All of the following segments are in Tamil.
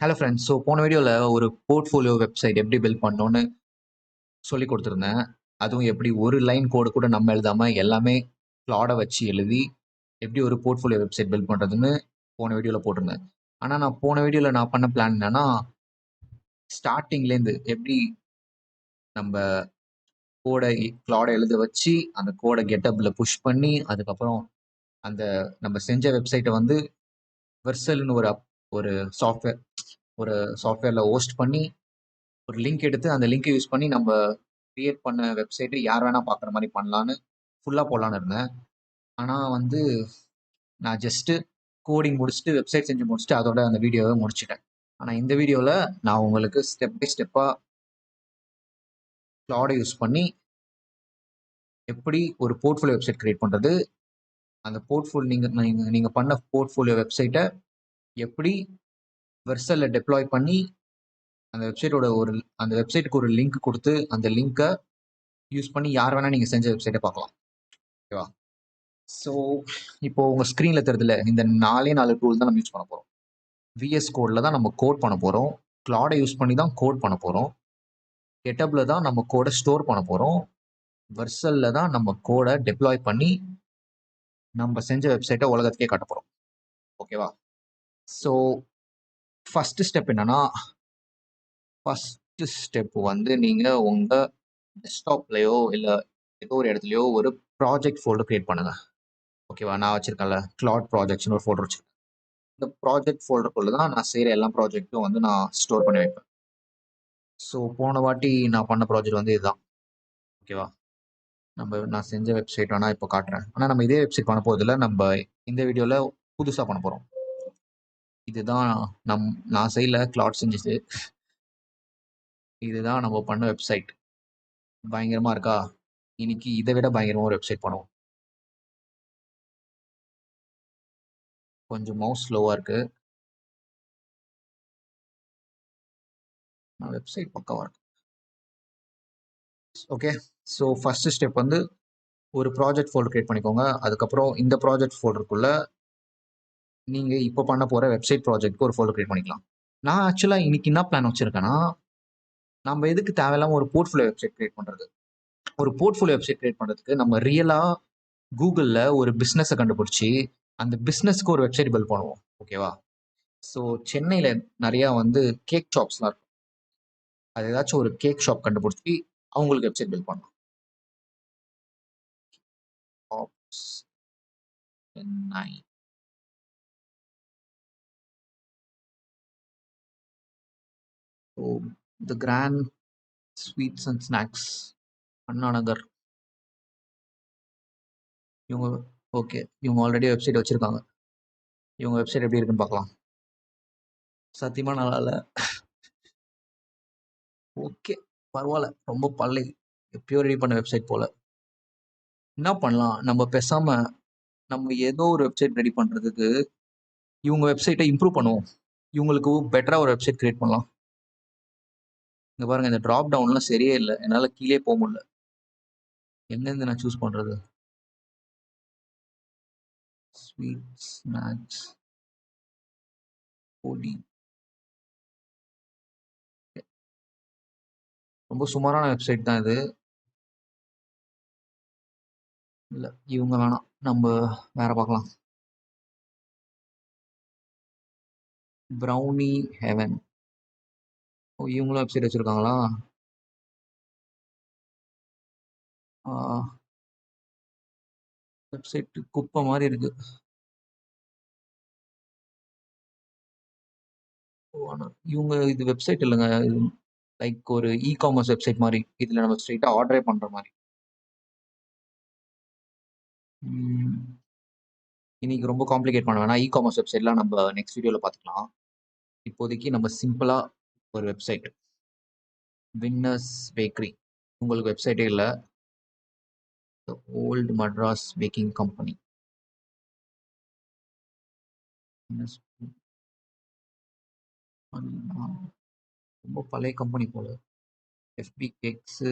Hello friends. ஸோ போன வீடியோவில் ஒரு போர்ட்ஃபோலியோ வெப்சைட் எப்படி பில்ட் பண்ணணும்னு சொல்லி கொடுத்துருந்தேன். அதுவும் எப்படி ஒரு லைன் கோடு கூட நம்ம எழுதாமல் எல்லாமே க்ளாடை வச்சு எழுதி எப்படி ஒரு போர்ட்ஃபோலியோ வெப்சைட் பில்ட் பண்ணுறதுன்னு போன வீடியோவில் போட்டிருந்தேன். ஆனால் நான் போன வீடியோவில் நான் பண்ண பிளான் என்னன்னா, ஸ்டார்டிங்லேருந்து எப்படி நம்ம கோடை க்ளாடை எழுத வச்சு அந்த கோடை கெட்டப்பில் புஷ் பண்ணி அதுக்கப்புறம் அந்த நம்ம செஞ்ச வெப்சைட்டை வந்து வெர்சல்னு ஒரு சாஃப்ட்வேர் ஒரு சாஃப்ட்வேரில் ஹோஸ்ட் பண்ணி ஒரு லிங்க் எடுத்து அந்த லிங்க்கை யூஸ் பண்ணி நம்ம கிரியேட் பண்ண வெப்சைட்டை யார் வேணால் பார்க்குற மாதிரி பண்ணலான்னு ஃபுல்லாக போடலான்னு இருந்தேன். ஆனால் வந்து நான் ஜஸ்ட்டு கோடிங் முடிச்சுட்டு வெப்சைட் செஞ்சு முடிச்சுட்டு அதோட அந்த வீடியோவை முடிச்சிட்டேன். ஆனால் இந்த வீடியோவில் நான் உங்களுக்கு ஸ்டெப் பை ஸ்டெப்பாக க்ளாடை யூஸ் பண்ணி எப்படி ஒரு போர்ட்ஃபோலியோ வெப்சைட் கிரியேட் பண்ணுறது, அந்த போர்ட்ஃபோலியோ நீங்கள் பண்ண போர்ட்ஃபோலியோ வெப்சைட்டை எப்படி வெர்சலில் டெப்ளாய் பண்ணி அந்த வெப்சைட்டுக்கு ஒரு லிங்க் கொடுத்து அந்த லிங்க்கை யூஸ் பண்ணி யார் வேணால் நீங்கள் செஞ்ச வெப்சைட்டை பார்க்கலாம். ஓகேவா? ஸோ இப்போ உங்கள் ஸ்க்ரீனில் தெரியுதுல, இந்த 4 டூல் தான் நம்ம யூஸ் பண்ண போகிறோம். விஎஸ் கோடில் தான் நம்ம கோட் பண்ண போகிறோம். க்ளாடை யூஸ் பண்ணி தான் கோட் பண்ண போகிறோம். கெட்டப்பில் தான் நம்ம கோடை ஸ்டோர் பண்ண போகிறோம். வெர்சலில் தான் நம்ம கோடை டெப்ளாய் பண்ணி நம்ம செஞ்ச வெப்சைட்டை உலகத்துக்கே காட்ட போகிறோம். ஓகேவா? ஸோ ஃபஸ்ட்டு ஸ்டெப் என்னன்னா, ஃபஸ்ட்டு ஸ்டெப் வந்து நீங்கள் உங்கள் டெஸ்க்டாப்லேயோ இல்லை ஏதோ ஒரு இடத்துலையோ ஒரு ப்ராஜெக்ட் ஃபோல்டர் க்ரியேட் பண்ணுங்கள். ஓகேவா? நான் வச்சுருக்கேன்ல க்ளாட் ப்ராஜெக்ட்ஸ்னு ஒரு ஃபோல்டர் வச்சுருக்கேன். இந்த ப்ராஜெக்ட் ஃபோல்டருக்குள்ள தான் நான் செய்கிற எல்லா ப்ராஜெக்ட்டும் வந்து நான் ஸ்டோர் பண்ணி வைப்பேன். ஸோ போன வாட்டி நான் பண்ண ப்ராஜெக்ட் வந்து இதுதான். ஓகேவா? நான் செஞ்ச வெப்சைட் வேணால் இப்போ காட்டுறேன். ஆனால் நம்ம இதே வெப்சைட் பண்ண போகிறதில்ல. நம்ம இந்த வீடியோவில் புதுசாக பண்ண போகிறோம். இதுதான் நான் செய்யல, க்ளாட் செஞ்சுச்சு. இதுதான் நம்ம பண்ண வெப்சைட். பயங்கரமாக இருக்கா? இன்னைக்கு இதை விட பயங்கரமாக ஒரு வெப்சைட் பண்ணுவோம். கொஞ்சம் மவுஸ் ஸ்லோவாக இருக்குது. வெப்சைட் பக்காவாக இருக்கு. ஓகே. ஸோ ஃபஸ்ட்டு ஸ்டெப் வந்து ஒரு ப்ராஜெக்ட் ஃபோல்டர் கிரியேட் பண்ணிக்கோங்க. அதுக்கப்புறம் இந்த ப்ராஜெக்ட் ஃபோல்டருக்குள்ள நீங்கள் இப்போ பண்ண போகிற வெப்சைட் ப்ராஜெக்ட்க்கு ஒரு ஃபோல்டர் கிரியேட் பண்ணிக்கலாம். நான் ஆக்சுவலாக இன்னைக்கு என்ன பிளான் வச்சுருக்கேன்னா, நம்ம எதுக்கு தேவையில்லாமல் ஒரு போர்ட்ஃபோலியோ வெப்சைட் கிரியேட் பண்ணுறது. ஒரு போர்ட்ஃபோலியோ வெப்சைட் கிரியேட் பண்ணுறதுக்கு நம்ம ரியலாக கூகுளில் ஒரு பிஸ்னஸை கண்டுபிடிச்சி அந்த பிஸ்னஸ்க்கு ஒரு வெப்சைட் பில்ட் பண்ணுவோம். ஓகேவா? ஸோ சென்னையில் நிறையா வந்து கேக் ஷாப்ஸ்லாம் இருக்கும். அது ஏதாச்சும் ஒரு கேக் ஷாப் கண்டுபிடிச்சி அவங்களுக்கு வெப்சைட் பில்ட் பண்ணலாம். Chennai. So the grand sweets and snacks, Anna Nagar. இவங்க ஓகே, இவங்க ஆல்ரெடி வெப்சைட் வச்சுருக்காங்க. இவங்க வெப்சைட் எப்படி இருக்குன்னு பார்க்கலாம். சத்தியமாக நல்லா இல்லை. ஓகே, பரவாயில்ல. ரொம்ப பழைய எப்பயோ ரெடி பண்ண வெப்சைட் போல். என்ன பண்ணலாம், நம்ம பேசாமல் நம்ம ஏதோ ஒரு வெப்சைட் ரெடி பண்ணுறதுக்கு இவங்க வெப்சைட்டை இம்ப்ரூவ் பண்ணுவோம். இவங்களுக்கு பெட்டராக ஒரு வெப்சைட் கிரியேட் பண்ணலாம். இங்கே பாருங்கள், இந்த ட்ராப் டவுன்லாம் சரியே இல்லை. என்னால் கீழே போக முடியல. எங்கேருந்து நான் சூஸ் பண்ணுறது? ஸ்வீட் ஸ்நாக்ஸ் பொடி. ரொம்ப சுமாரான வெப்சைட் தான் இது. இல்லை, இவங்க வேணாம், நம்ம வேற பார்க்கலாம். Brownie heaven. ஓ, இவங்களும் வெப்சைட் வச்சுருக்காங்களா? வெப்சைட் குப்பை மாதிரி இருக்கு. இவங்க இது வெப்சைட் இல்லைங்க. இது லைக் ஒரு காமர்ஸ் வெப்சைட் மாதிரி. இதில் நம்ம ஸ்ட்ரெயிட்டாக ஆர்டரே பண்ணுற மாதிரி. இன்னைக்கு ரொம்ப காம்ப்ளிகேட் பண்ண வேணாம். காமர்ஸ் வெப்சைட்லாம் நம்ம நெக்ஸ்ட் வீடியோவில் பார்த்துக்கலாம். இப்போதைக்கு நம்ம சிம்பிளாக ஒரு வெப்சைட், வின்னர்ஸ் பேக்கரி. உங்களுக்கு வெப்சைட்டே இல்லை. Old Madras baking company. ரொம்ப பழைய கம்பெனி போல. எஃபி கேக்ஸு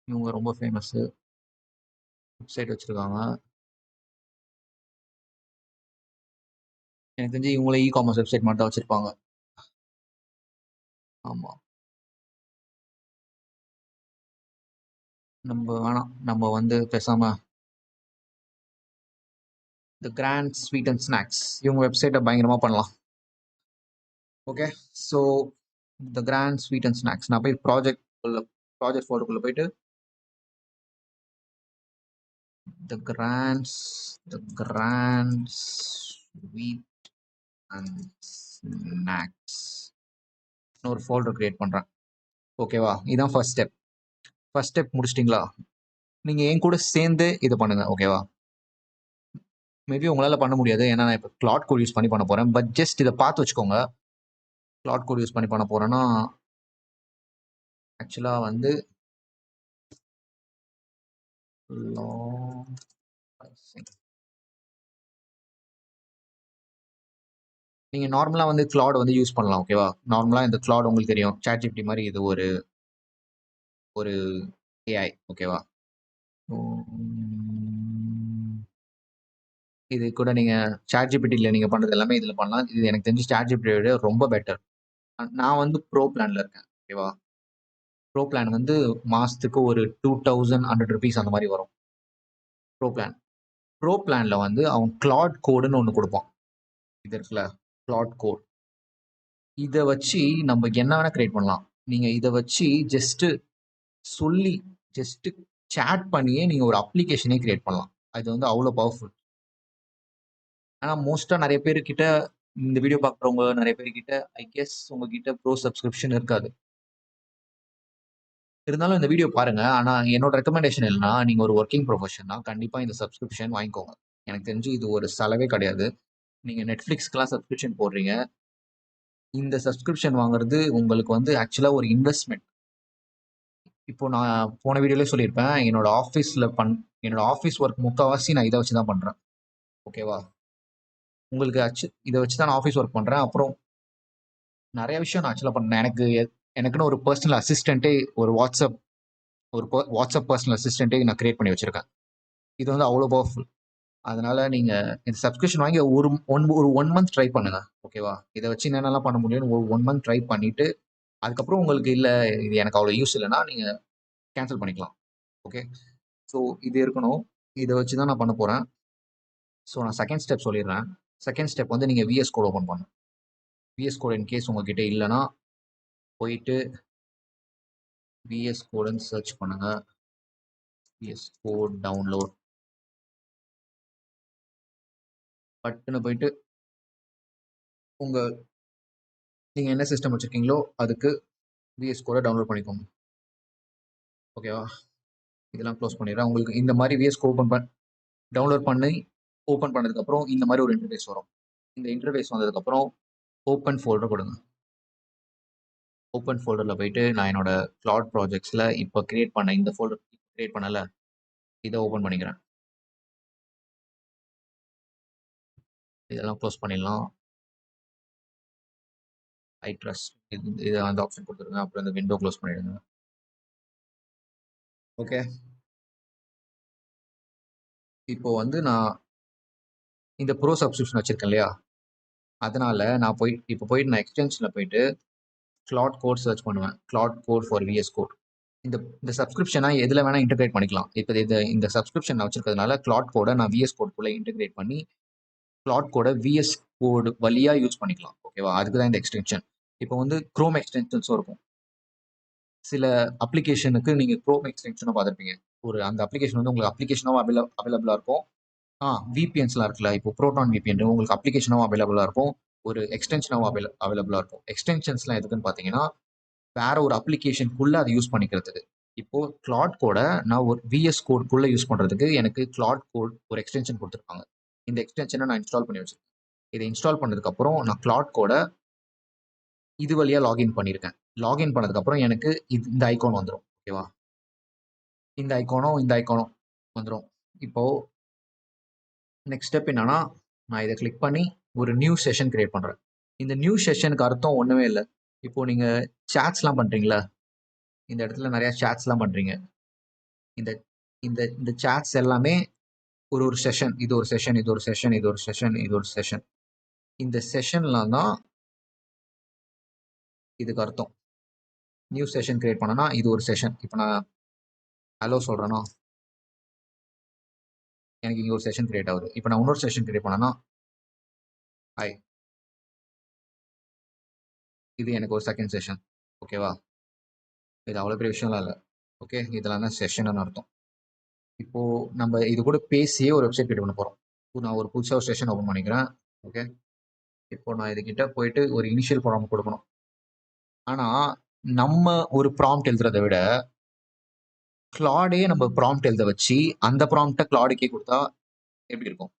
இவங்க ரொம்ப ஃபேமஸ்ஸு. வெப்சைட் வச்சுருக்காங்க. எனக்கு தெரிஞ்சு இவங்களே காமர்ஸ் வெப்சைட் மட்டும் தான் வச்சுருப்பாங்க. ஆமா. நம்ம வந்து பேசாம the grand sweet and snacks இவங்க வெப்சைட்டை பயங்கரமா பண்ணலாம். Okay. So the grand sweet and snacks நான் போய் ப்ராஜெக்ட் ஃபோல்டருக்குள்ள போயிட்டு the grand sweet and snacks ஒரு ஃபோல்டர் கிரியேட் பண்றேன். ஓகேவா? இதான் ஃபர்ஸ்ட் ஸ்டெப். ஃபர்ஸ்ட் ஸ்டெப் முடிச்சிட்டிங்களா? நீங்க என் கூட சேர்ந்து இதை பண்ணுங்க. ஓகேவா? மேபி உங்களால பண்ண முடியாது. ஏன்னா நான் இப்போ கிளாட் கோட் யூஸ் பண்ணி பண்ண போறேன். பட் ஜஸ்ட் இதை பார்த்து வச்சுக்கோங்க. கிளாட் கோட் யூஸ் பண்ணி பண்ண போறேன்னா ஆக்சுவலா வந்து நீங்க நார்மலா வந்து கிளாட் வந்து யூஸ் பண்ணலாம். ஓகேவா? நார்மலா இந்த கிளாட் உங்களுக்கு தெரியும். சாட் ஜிபிடி மாதிரி இது ஒரு ஒரு ஏஐ. ஓகேவா? இது கூட நீங்க சாட் ஜிபிடில நீங்க பண்றது எல்லாமே இதுல பண்ணலாம். இது எனக்கு தெரிஞ்சு சாட் ஜிபிடியை விட ரொம்ப பெட்டர். நான் வந்து ப்ரோ பிளான்ல இருக்கேன். ஓகேவா? ப்ரோ பிளான் வந்து மாசத்துக்கு ஒரு ₹2100 அந்த மாதிரி வரும். Bro plan. ப்ரோ பிளான்ல வந்து அவன் கிளாட் கோடுன்னு ஒன்று கொடுப்பான். இது இருக்குல்ல, கிளாட் கோட். இதை வச்சு நம்ம என்ன வேணா கிரியேட் பண்ணலாம். நீங்க இதை வச்சு ஜஸ்ட் சொல்லி ஜஸ்ட் சேட் பண்ணியே நீங்க ஒரு அப்ளிகேஷனே கிரியேட் பண்ணலாம். அது வந்து அவ்வளோ பவர்ஃபுல். ஆனா மோஸ்டா நிறைய பேர் கிட்ட இந்த வீடியோ பார்க்குறவங்க நிறைய பேர் கிட்ட ஐ கெஸ் உங்ககிட்ட ப்ரோ சப்ஸ்கிரிப்ஷன் இருக்காது. இருந்தாலும் இந்த வீடியோ பாருங்க. ஆனா என்னோட ரெக்கமெண்டேஷன் என்னன்னா, நீங்க ஒரு ஒர்க்கிங் ப்ரொஃபஷன்னா கண்டிப்பா இந்த சப்ஸ்கிரிப்ஷன் வாங்கிக்கோங்க. எனக்கு தெரிஞ்சு இது ஒரு செலவே கிடையாது. நீங்க நெட்ஃபிளிக்ஸ்க்குலாம் சப்ஸ்கிரிப்ஷன் போடுறீங்க. இந்த சப்ஸ்கிரிப்ஷன் வாங்குறது உங்களுக்கு வந்து ஆக்சுவலா ஒரு இன்வெஸ்ட்மெண்ட். இப்போ நான் போன வீடியோலயே சொல்லியிருப்பேன். என்னோட ஆஃபீஸ் ஒர்க் முக்காவாசி நான் இதை வச்சு தான் பண்றேன். ஓகேவா? உங்களுக்கு இதை வச்சு தான் நான் ஆஃபீஸ் ஒர்க் பண்றேன். அப்புறம் நிறைய விஷயம் நான் ஆக்சுவலா பண்ணேன். எனக்குன்னு ஒரு பர்சனல் அசிஸ்டன்ட்டே ஒரு வாட்ஸ்அப் பர்சனல் அசிஸ்டன்ட்டே நான் கிரியேட் பண்ணி வச்சிருக்கேன். இது வந்து அவ்வளோ பவர்ஃபுல். அதனால நீங்க இந்த சப்ஸ்கிரிப்ஷன் வாங்கி ஒரு 1 மந்த் ட்ரை பண்ணுங்க. ஓகேவா? இதை வச்சு என்னென்னலாம் பண்ண முடியும்னு ஒரு 1 மந்த் ட்ரை பண்ணிட்டு அதுக்கப்புறம் உங்களுக்கு இல்லை இது எனக்கு அவ்வளோ யூஸ் இல்லைன்னா நீங்க கேன்சல் பண்ணிக்கலாம். ஓகே. ஸோ இது இருக்கணும். இதை வச்சு தான் நான் பண்ண போறேன். ஸோ நான் செகண்ட் ஸ்டெப் சொல்லிடுறேன். செகண்ட் ஸ்டெப் வந்து நீங்க விஎஸ் கோட் ஓப்பன் பண்ணணும். விஎஸ் கோட் இன்கேஸ் உங்ககிட்ட இல்லைன்னா போயிட்டு விஎஸ் கோடுன்னு சர்ச் பண்ணுங்க. விஎஸ் கோட் டவுன்லோட் பட்டுன்னு போயிட்டு நீங்க என்ன சிஸ்டம் வச்சிருக்கீங்களோ அதுக்கு விஎஸ் கோட டவுன்லோட் பண்ணிக்கோங்க. ஓகேவா? இதெல்லாம் க்ளோஸ் பண்ணிடுறேன். உங்களுக்கு இந்த மாதிரி விஎஸ் கோட் டவுன்லோட் பண்ணி ஓப்பன் பண்ணதுக்கப்புறம் இந்த மாதிரி ஒரு இன்டர்ஃபேஸ் வரும். இந்த இன்டர்ஃபேஸ் வந்ததுக்கப்புறம் ஓப்பன் ஃபோல்டர் கொடுங்க. ஓப்பன் ஃபோல்டரில் போயிட்டு நான் என்னோட கிளாட் ப்ராஜெக்ட்ஸில் இப்போ கிரியேட் பண்ண இந்த ஃபோல்டர் கிரியேட் பண்ணல இதை ஓப்பன் பண்ணிக்கிறேன். இதெல்லாம் க்ளோஸ் பண்ணிடலாம். ஐ ட்ரஸ்ட் இது அந்த ஆப்ஷன் கொடுத்துருங்க. அப்புறம் இந்த விண்டோ க்ளோஸ் பண்ணிடுங்க. ஓகே. இப்போ வந்து நான் இந்த ப்ரோ சப்ஸ்கிரிப்ஷன் வச்சிருக்கேன் இல்லையா? அதனால நான் போயிட்டு நான் எக்ஸ்டென்ஷனில் போயிட்டு கிளாட் கோட் சர்ச் பண்ணுவேன். Claude code for VS code. இந்த சப்ஸ்கிரிப்ஷனை எதில் வேணால் இன்டெகிரேட் பண்ணிக்கலாம். இப்போ இந்த சப்ஸ்கிரிப்ஷன் நான் வச்சிருக்கிறதுனால கிளாட் கோடை நான் விஎஸ் கோட்குள்ளே இன்டெகிரேட் பண்ணி கிளாட் கோடை விஎஸ் கோடு வழியாக யூஸ் பண்ணிக்கலாம். ஓகேவா? அதுக்கு தான் இந்த எக்ஸ்டென்ஷன். இப்போ வந்து குரோம் எக்ஸ்டென்ஷன்ஸும் இருக்கும். சில அப்ளிகேஷனுக்கு நீங்கள் குரோம் எக்ஸ்டென்ஷனும் பார்த்துருப்பீங்க. அந்த அப்ளிகேஷன் வந்து உங்களுக்கு அப்ளிகேஷனாகவும் அவைலபிளாக இருக்கும். விபிஎன்ஸ்லாம் இருக்குல்ல. இப்போ ப்ரோட்டான் விபிஎன் உங்களுக்கு அப்ளிகேஷனாகவும் அவைலபிளாக இருக்கும். ஒரு எக்ஸ்டென்ஷனாகவும் அவைலபிளாக இருக்கும். எக்ஸ்டென்ஷன்ஸ்லாம் எதுக்குன்னு பார்த்தீங்கன்னா வேற ஒரு அப்ளிகேஷனுக்குள்ள அதை யூஸ் பண்ணிக்கிறதுக்கு. இப்போ கிளாட் கோட நான் ஒரு விஎஸ் கோட்குள்ள யூஸ் பண்றதுக்கு எனக்கு கிளாட் கோட் ஒரு எக்ஸ்டென்ஷன் கொடுத்துருப்பாங்க. இந்த எக்ஸ்டென்ஷனை நான் இன்ஸ்டால் பண்ணி வச்சிருக்கேன். இதை இன்ஸ்டால் பண்ணதுக்கு அப்புறம் நான் கிளாட் கோட இது வழியா லாகின் பண்ணியிருக்கேன். லாகின் பண்ணதுக்கு அப்புறம் எனக்கு இந்த ஐகான் வந்துடும். ஓகேவா? இந்த ஐகானும் வந்துடும். இப்போ நெக்ஸ்ட் ஸ்டெப் என்னன்னா நான் இதை கிளிக் பண்ணி ஒரு நியூ செஷன் கிரியேட் பண்றேன். இந்த நியூ செஷனுக்கு அர்த்தம் ஒண்ணுமே இல்லை. இப்போ நீங்க சாட்ஸ்லாம் பண்றீங்களா? இந்த இடத்துல நிறைய சாட்ஸ்லாம் பண்றீங்க. இந்த இந்த இந்த சாட்ஸ் எல்லாமே ஒரு செஷன். இது ஒரு செஷன், இது ஒரு செஷன், இது ஒரு செஷன், இது ஒரு செஷன். இந்த செஷன்லாம் தான் இதுக்கு அர்த்தம். நியூ செஷன் கிரியேட் பண்ணனா இது ஒரு செஷன். இப்போ நான் ஹலோ சொல்கிறேன்னா எனக்கு இங்கே ஒரு செஷன் கிரியேட் ஆகுது. இப்போ நான் இன்னொரு செஷன் கிரியேட் பண்ணனா ஹாய், இது எனக்கு ஒரு செகண்ட் செஷன். ஓகேவா? இது அவ்வளோ பெரிய விஷயம்லாம் இல்லை. ஓகே, இதெல்லாம் தான் செஷன் அர்த்தம். இப்போ நம்ம இது கூட பேசியே ஒரு வெப்சைட் கிரியேட் பண்ண போகிறோம். நான் ஒரு புதுசாக ஒரு செஷன் ஓப்பன் பண்ணிக்கிறேன். ஓகே, இப்போ நான் இதுகிட்ட போயிட்டு ஒரு இனிஷியல் ப்ராம்ப்ட் கொடுக்கணும். ஆனால் நம்ம ஒரு ப்ராம்ப்ட் எழுதுறதை விட கிளாடே நம்ம ப்ராம்ப்ட் எழுத வச்சு அந்த ப்ராம்ப்டை கிளாடுக்கே கொடுத்தா எப்படி இருக்கும்?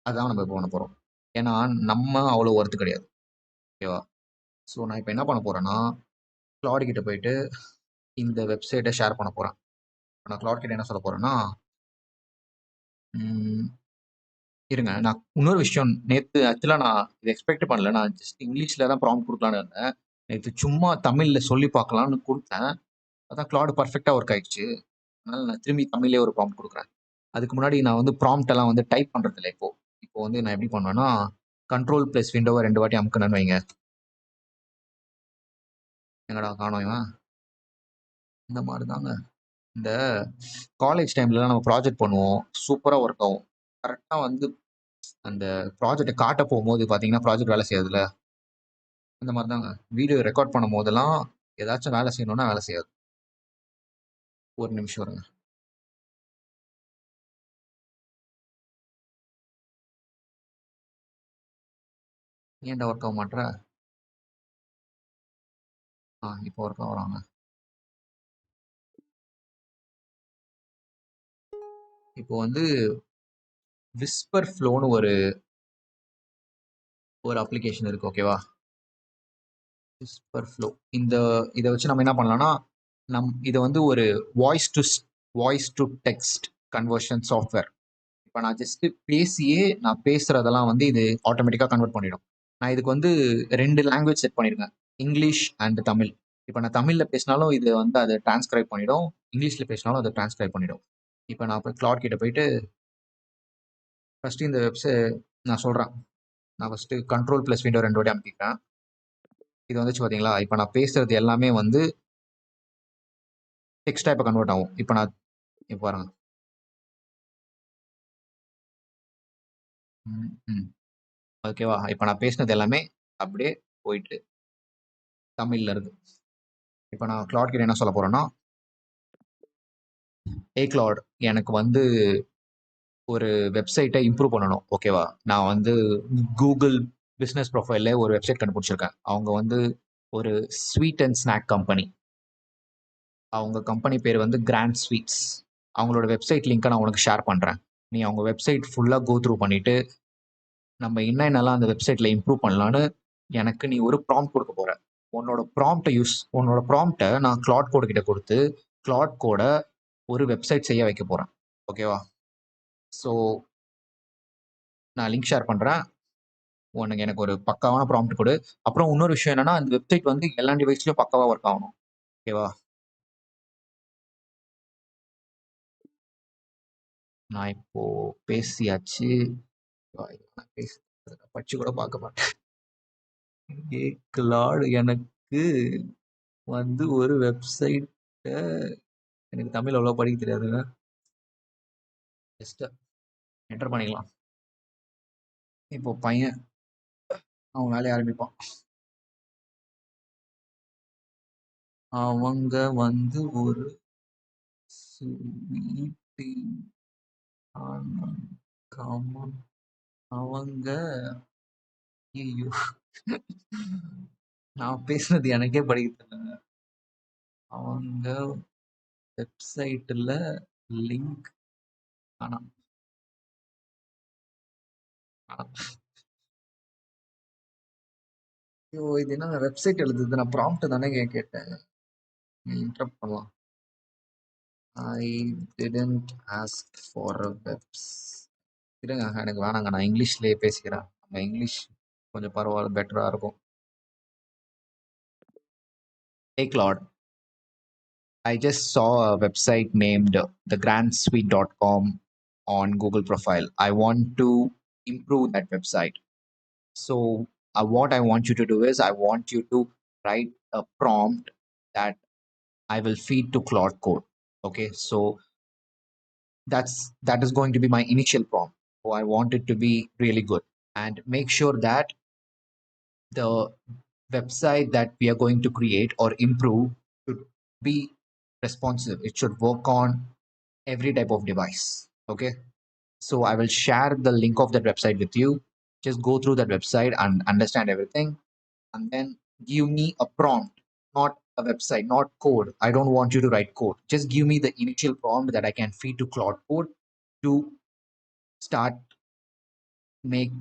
அதான் நம்ம இப்போ பண்ண போகிறோம். ஏன்னா நம்ம அவ்வளோ ஒர்த்து கிடையாது. ஓகேவா? ஸோ நான் இப்போ என்ன பண்ண போகிறேன்னா கிளாடு கிட்ட போயிட்டு இந்த வெப்சைட்டை ஷேர் பண்ண போகிறேன். நான் கிளாட் கிட்ட என்ன சொல்ல போகிறேன்னா இருங்க, நான் இன்னொரு விஷயம் நேற்று ஆக்சுவலாக நான் இதை எக்ஸ்பெக்ட் பண்ணல. நான் ஜஸ்ட் இங்கிலீஷில் தான் ப்ராம்ப்ட் கொடுக்கலான்னு இருந்தேன். நேற்று சும்மா தமிழில் சொல்லி பார்க்கலான்னு கொடுத்தேன். அதான் கிளாடு பர்ஃபெக்டாக ஒர்க் ஆயிடுச்சு. அதனால நான் திரும்பி தமிழ்லேயே ஒரு ப்ராம்ப்ட் கொடுக்குறேன். அதுக்கு முன்னாடி நான் வந்து ப்ராம்ப்ட் எல்லாம் வந்து டைப் பண்ணுறதில்ல இப்போ. இப்போ வந்து நான் எப்படி பண்ணுவேன்னா கண்ட்ரோல் ப்ளஸ் விண்டோவை 2 வாட்டி அமுக்கணும்னு வைங்க. எங்கடா காணோம் இவன்? இந்த மாதிரி தாங்க இந்த காலேஜ் டைம்லலாம் நம்ம ப்ராஜெக்ட் பண்ணுவோம். சூப்பராக ஒர்க் ஆகும். கரெக்டாக வந்து அந்த ப்ராஜெக்ட்டை காட்ட போகும்போது பார்த்தீங்கன்னா ப்ராஜெக்ட் வேலை செய்யாதுல்ல. அந்த மாதிரி தாங்க வீடியோ ரெக்கார்ட் பண்ணும் போதெல்லாம் ஏதாச்சும் வேலை செய்யணும்னா வேலை செய்யாது. ஒரு நிமிஷம் வருங்க. ஏன்டா ஒர்க் ஆக மாட்டேற? இப்போ ஒர்க் ஆகுறாங்க. இப்போ வந்து விஸ்பர் ஃப்ளோன்னு ஒரு ஒரு அப்ளிகேஷன் இருக்கு. ஓகேவா? விஸ்பர் ஃப்ளோ இந்த இதை வச்சு நம்ம என்ன பண்ணலாம்னா இதை வந்து ஒரு voice to text conversion software. இப்போ நான் ஜஸ்ட் பேசியே நான் பேசுறதெல்லாம் வந்து இது ஆட்டோமேட்டிக்காக கன்வெர்ட் பண்ணிடும். நான் இதுக்கு வந்து 2 லாங்குவேஜ் செட் பண்ணியிருக்கேன், இங்கிலீஷ் அண்ட் தமிழ். இப்போ நான் தமிழில் பேசினாலும் இது வந்து அதை டிரான்ஸ்கிரைப் பண்ணிடும், இங்கிலீஷில் பேசினாலும் அதை டிரான்ஸ்கிரைப் பண்ணிடும். இப்போ நான் போய் கிளாட் கிட்ட போயிட்டு ஃபஸ்ட்டு இந்த வெப்சைட் நான் சொல்கிறேன். நான் ஃபஸ்ட்டு கண்ட்ரோல் ப்ளஸ் விண்டோ 2 வாட்டி அமைக்கிறேன். இது வந்துச்சு பார்த்தீங்களா? இப்போ நான் பேசுறது எல்லாமே வந்து டெக்ஸ்டாக இப்போ கன்வெர்ட் ஆகும். இப்போ நான் இப்போ பாருங்க. ஓகேவா? இப்போ நான் பேசினது எல்லாமே அப்படியே போயிட்டு தமிழில் இருக்கு. இப்போ நான் கிளாட் கிட்ட என்ன சொல்ல போறேன்னா கிளாட் எனக்கு வந்து ஒரு வெப்சைட்டை இம்ப்ரூவ் பண்ணணும். ஓகேவா? நான் வந்து கூகுள் பிஸ்னஸ் ப்ரொஃபைல்ல ஒரு வெப்சைட் கண்டுபிடிச்சிருக்கேன். அவங்க வந்து ஒரு ஸ்வீட் அண்ட் ஸ்நாக் கம்பெனி. அவங்க கம்பெனி பேர் வந்து கிராண்ட் ஸ்வீட்ஸ். அவங்களோட வெப்சைட் லிங்க்கை நான் உனக்கு ஷேர் பண்ணுறேன். நீ அவங்க வெப்சைட் ஃபுல்லாக கோ த்ரூ பண்ணிட்டு நம்ம என்னென்னலாம் அந்த வெப்சைட்டில் இம்ப்ரூவ் பண்ணலான்னு எனக்கு நீ ஒரு ப்ராம்ப்ட் கொடுக்க போற. உன்னோட ப்ராம்ப்டை நான் கிளாட் கோட் கிட்ட கொடுத்து கிளாட் கோட ஒரு வெப்சைட் செய்ய வைக்க போறேன். ஓகேவா? ஸோ நான் லிங்க் ஷேர் பண்ணுறேன். உனக்கு எனக்கு ஒரு பக்காவான ப்ராம்ப்ட் கொடு. அப்புறம் இன்னொரு விஷயம் என்னன்னா அந்த வெப்சைட் வந்து எல்லா டிவைஸ்லயும் பக்காவா ஒர்க் ஆகணும். ஓகேவா? நான் இப்போ பேசியாச்சு. நான் படிச்சு கூட பார்க்க மாட்டேன். கிளாட் எனக்கு வந்து ஒரு வெப்சைட், எனக்கு தமிழ் அவ்வளோ படிக்க தெரியாதுங்க. ஜஸ்ட் என்டர் பண்ணிக்கலாம். இப்போ பையன் அவன் வேலையை ஆரம்பிப்பான். அவங்க வந்து ஒரு அவங்க ஐயோ நான் பேசுனது எனக்கே படிக்க தெரியல. அவங்க வெப்சைட்ல லிங்க் ஆனா ஐயோ இது என்ன வெப்சைட் எழுதுது? நான் ப்ராம்ப்ட் தானே கேட்டேன். இன்டரப்ட் பண்ணலாம். I didn't ask for a webs. இருங்க, எனக்கு வேணாங்க, நான் இங்கிலீஷ்லயே பேசிக்கிறேன். நம்ம இங்கிலீஷ் கொஞ்சம் பரவாயில்ல, பெட்டரா இருக்கும். Hey Claude, I just saw a website named thegrandsweet.com on Google profile. I want to improve that website. So what I want you to do is I want you to write a prompt that I will feed to Claude Code. Okay, so that is going to be my initial prompt. So I want it to be really good, and make sure that the website that we are going to create or improve should be responsive. It should work on every type of device. Okay, so I will share the link of that website with you. Just go through that website and understand everything, and then give me a prompt, not a website, not code. I don't want you to write code. Just give me the initial prompt that I can feed to Claude Code to start make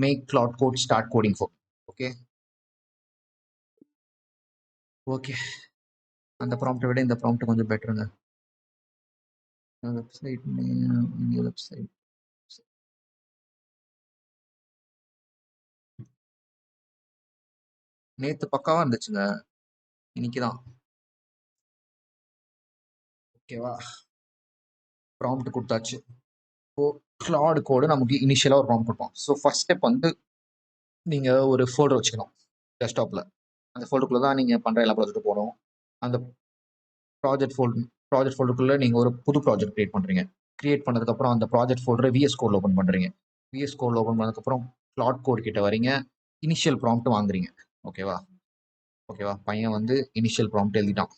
make Claude Code start coding for me. Okay. Okay. அந்த ப்ராம்ப்டை விட இந்த ப்ராம்ப்ட் கொஞ்சம் பெட்டருங்க. வெப்சைட் நேம், வெப்சைட் நேத்து பக்காவா இருந்துச்சுங்க, இன்னைக்குதான். ஓகேவா, ப்ராம்ப்ட் கொடுத்தாச்சு. ஸோ கிளாட் கோடு நமக்கு இனிஷியலாக ஒரு ப்ராம்ப்ட் கொடுப்போம். ஸோ ஃபர்ஸ்ட் ஸ்டெப் வந்து நீங்கள் ஒரு ஃபோல்டர் வச்சுக்கணும் டெஸ்க்டாப்பில். அந்த ஃபோல்டருக்குள்ள தான் நீங்கள் பண்ணுற எல்லா ப்ராஜெக்ட்டும் போகணும். அந்த ப்ராஜெக்ட் ஃபோல்டருக்குள்ளே நீங்கள் ஒரு புது ப்ராஜெக்ட் கிரியேட் பண்ணுறீங்க. கிரியேட் பண்ணதுக்கப்புறம் அந்த ப்ராஜெக்ட் ஃபோல்டரை விஎஸ் கோடில் ஓப்பன் பண்ணுறீங்க. விஎஸ் கோடில் ஓப்பன் பண்ணதுக்கப்புறம் கிளாட் கோட் கிட்ட வரீங்க, இனிஷியல் ப்ராம்ப்ட் வாங்குறீங்க. ஓகேவா, பையன் வந்து இனிஷியல் ப்ராம்ப்ட் எழுதிட்டான்.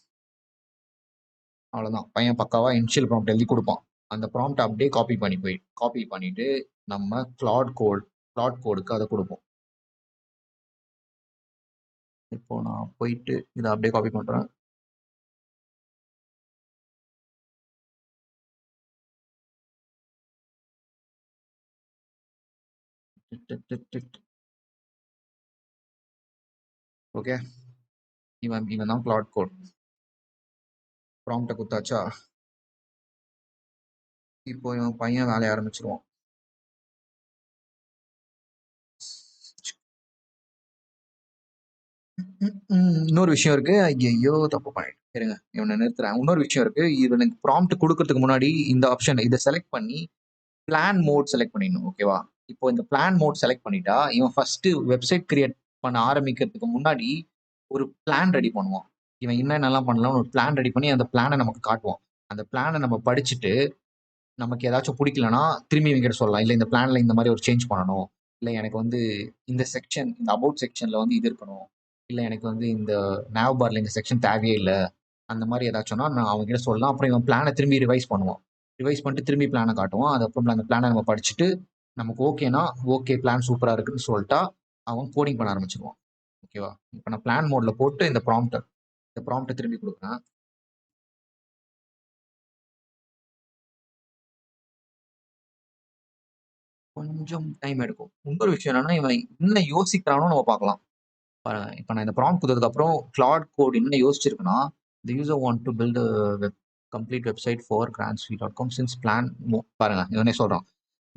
அவ்வளோதான், பையன் பக்காவா இனிஷியல் ப்ராம்ப்ட் எழுதி கொடுப்பான். அந்த ப்ராம்ப்ட் அப்படியே காப்பி பண்ணிட்டு நம்ம கிளாட் கோடுக்கு அதை கொடுப்போம். இப்போ நான் போயிட்டு இதை அப்படியே காப்பி பண்றேன். ஓகே, இவன் தான் கிளாட் கோட். ப்ராம்ப்டை கொடுத்தாச்சா, இப்போ இவன் பையன் வேலைய ஆரம்பிச்சிருவான். இன்னொரு விஷயம் இருக்கு. ஐயோ தப்பு பண்ணிட்டு இருங்க, இவனை நிறுத்துறேன். இன்னொரு விஷயம் இருக்கு. இவனுக்கு ப்ராம்ப்ட் கொடுக்கறதுக்கு முன்னாடி இந்த ஆப்ஷன் இதை செலக்ட் பண்ணி பிளான் மோட் செலக்ட் பண்ணிடணும். ஓகேவா, இப்போ இந்த பிளான் மோட் செலக்ட் பண்ணிட்டா இவன் ஃபர்ஸ்ட் வெப்சைட் கிரியேட் பண்ண ஆரம்பிக்கிறதுக்கு முன்னாடி ஒரு பிளான் ரெடி பண்ணுவான். இவன் என்னென்னலாம் பண்ணலாம் ஒரு பிளான் ரெடி பண்ணி அந்த பிளானை நமக்கு காட்டுவான். அந்த பிளானை நம்ம படிச்சுட்டு நமக்கு ஏதாச்சும் பிடிக்கலன்னா திரும்பி இவங்கிட்ட சொல்லலாம். இல்லை இந்த பிளான்ல இந்த மாதிரி ஒரு சேஞ்ச் பண்ணணும், இல்லை எனக்கு வந்து இந்த செக்ஷன், இந்த அபவுட் செக்ஷன்ல வந்து இது இருக்கணும், இல்லை எனக்கு வந்து இந்த நேவ் பார்ல இந்த செக்ஷன் தேவையே இல்லை, அந்த மாதிரி ஏதாச்சும்னா நான் அவங்ககிட்ட சொல்லலாம். அப்புறம் இவன் பிளானை திரும்பி ரிவைஸ் பண்ணுவான். ரிவைஸ் பண்ணிட்டு திரும்பி பிளானை காட்டுவான். அதுக்கப்புறம் அந்த பிளானை நம்ம படிச்சுட்டு நமக்கு ஓகேனா ஓகே பிளான் சூப்பராக இருக்குன்னு சொல்லிட்டா அவன் கோடிங் பண்ண ஆரம்பிச்சிருவான். ஓகேவா, இப்போ நான் பிளான் மோட்ல போட்டு இந்த ப்ராம்ப்டை திரும்பி கொடுக்குறேன். கொஞ்சம் டைம் எடுக்கும். இன்னொரு விஷயம் என்னன்னா, இவன் என்ன யோசிக்கிறானோ நம்ம பார்க்கலாம். பாருங்க, இப்போ நான் இந்த ப்ராம்ப்ட் கொடுத்ததுக்கு அப்புறம் கிளாட் கோட் என்ன யோசிச்சிருக்குன்னா, the user want to build web complete website for grand sweet since plan பாருங்க இவனே சொல்றான்.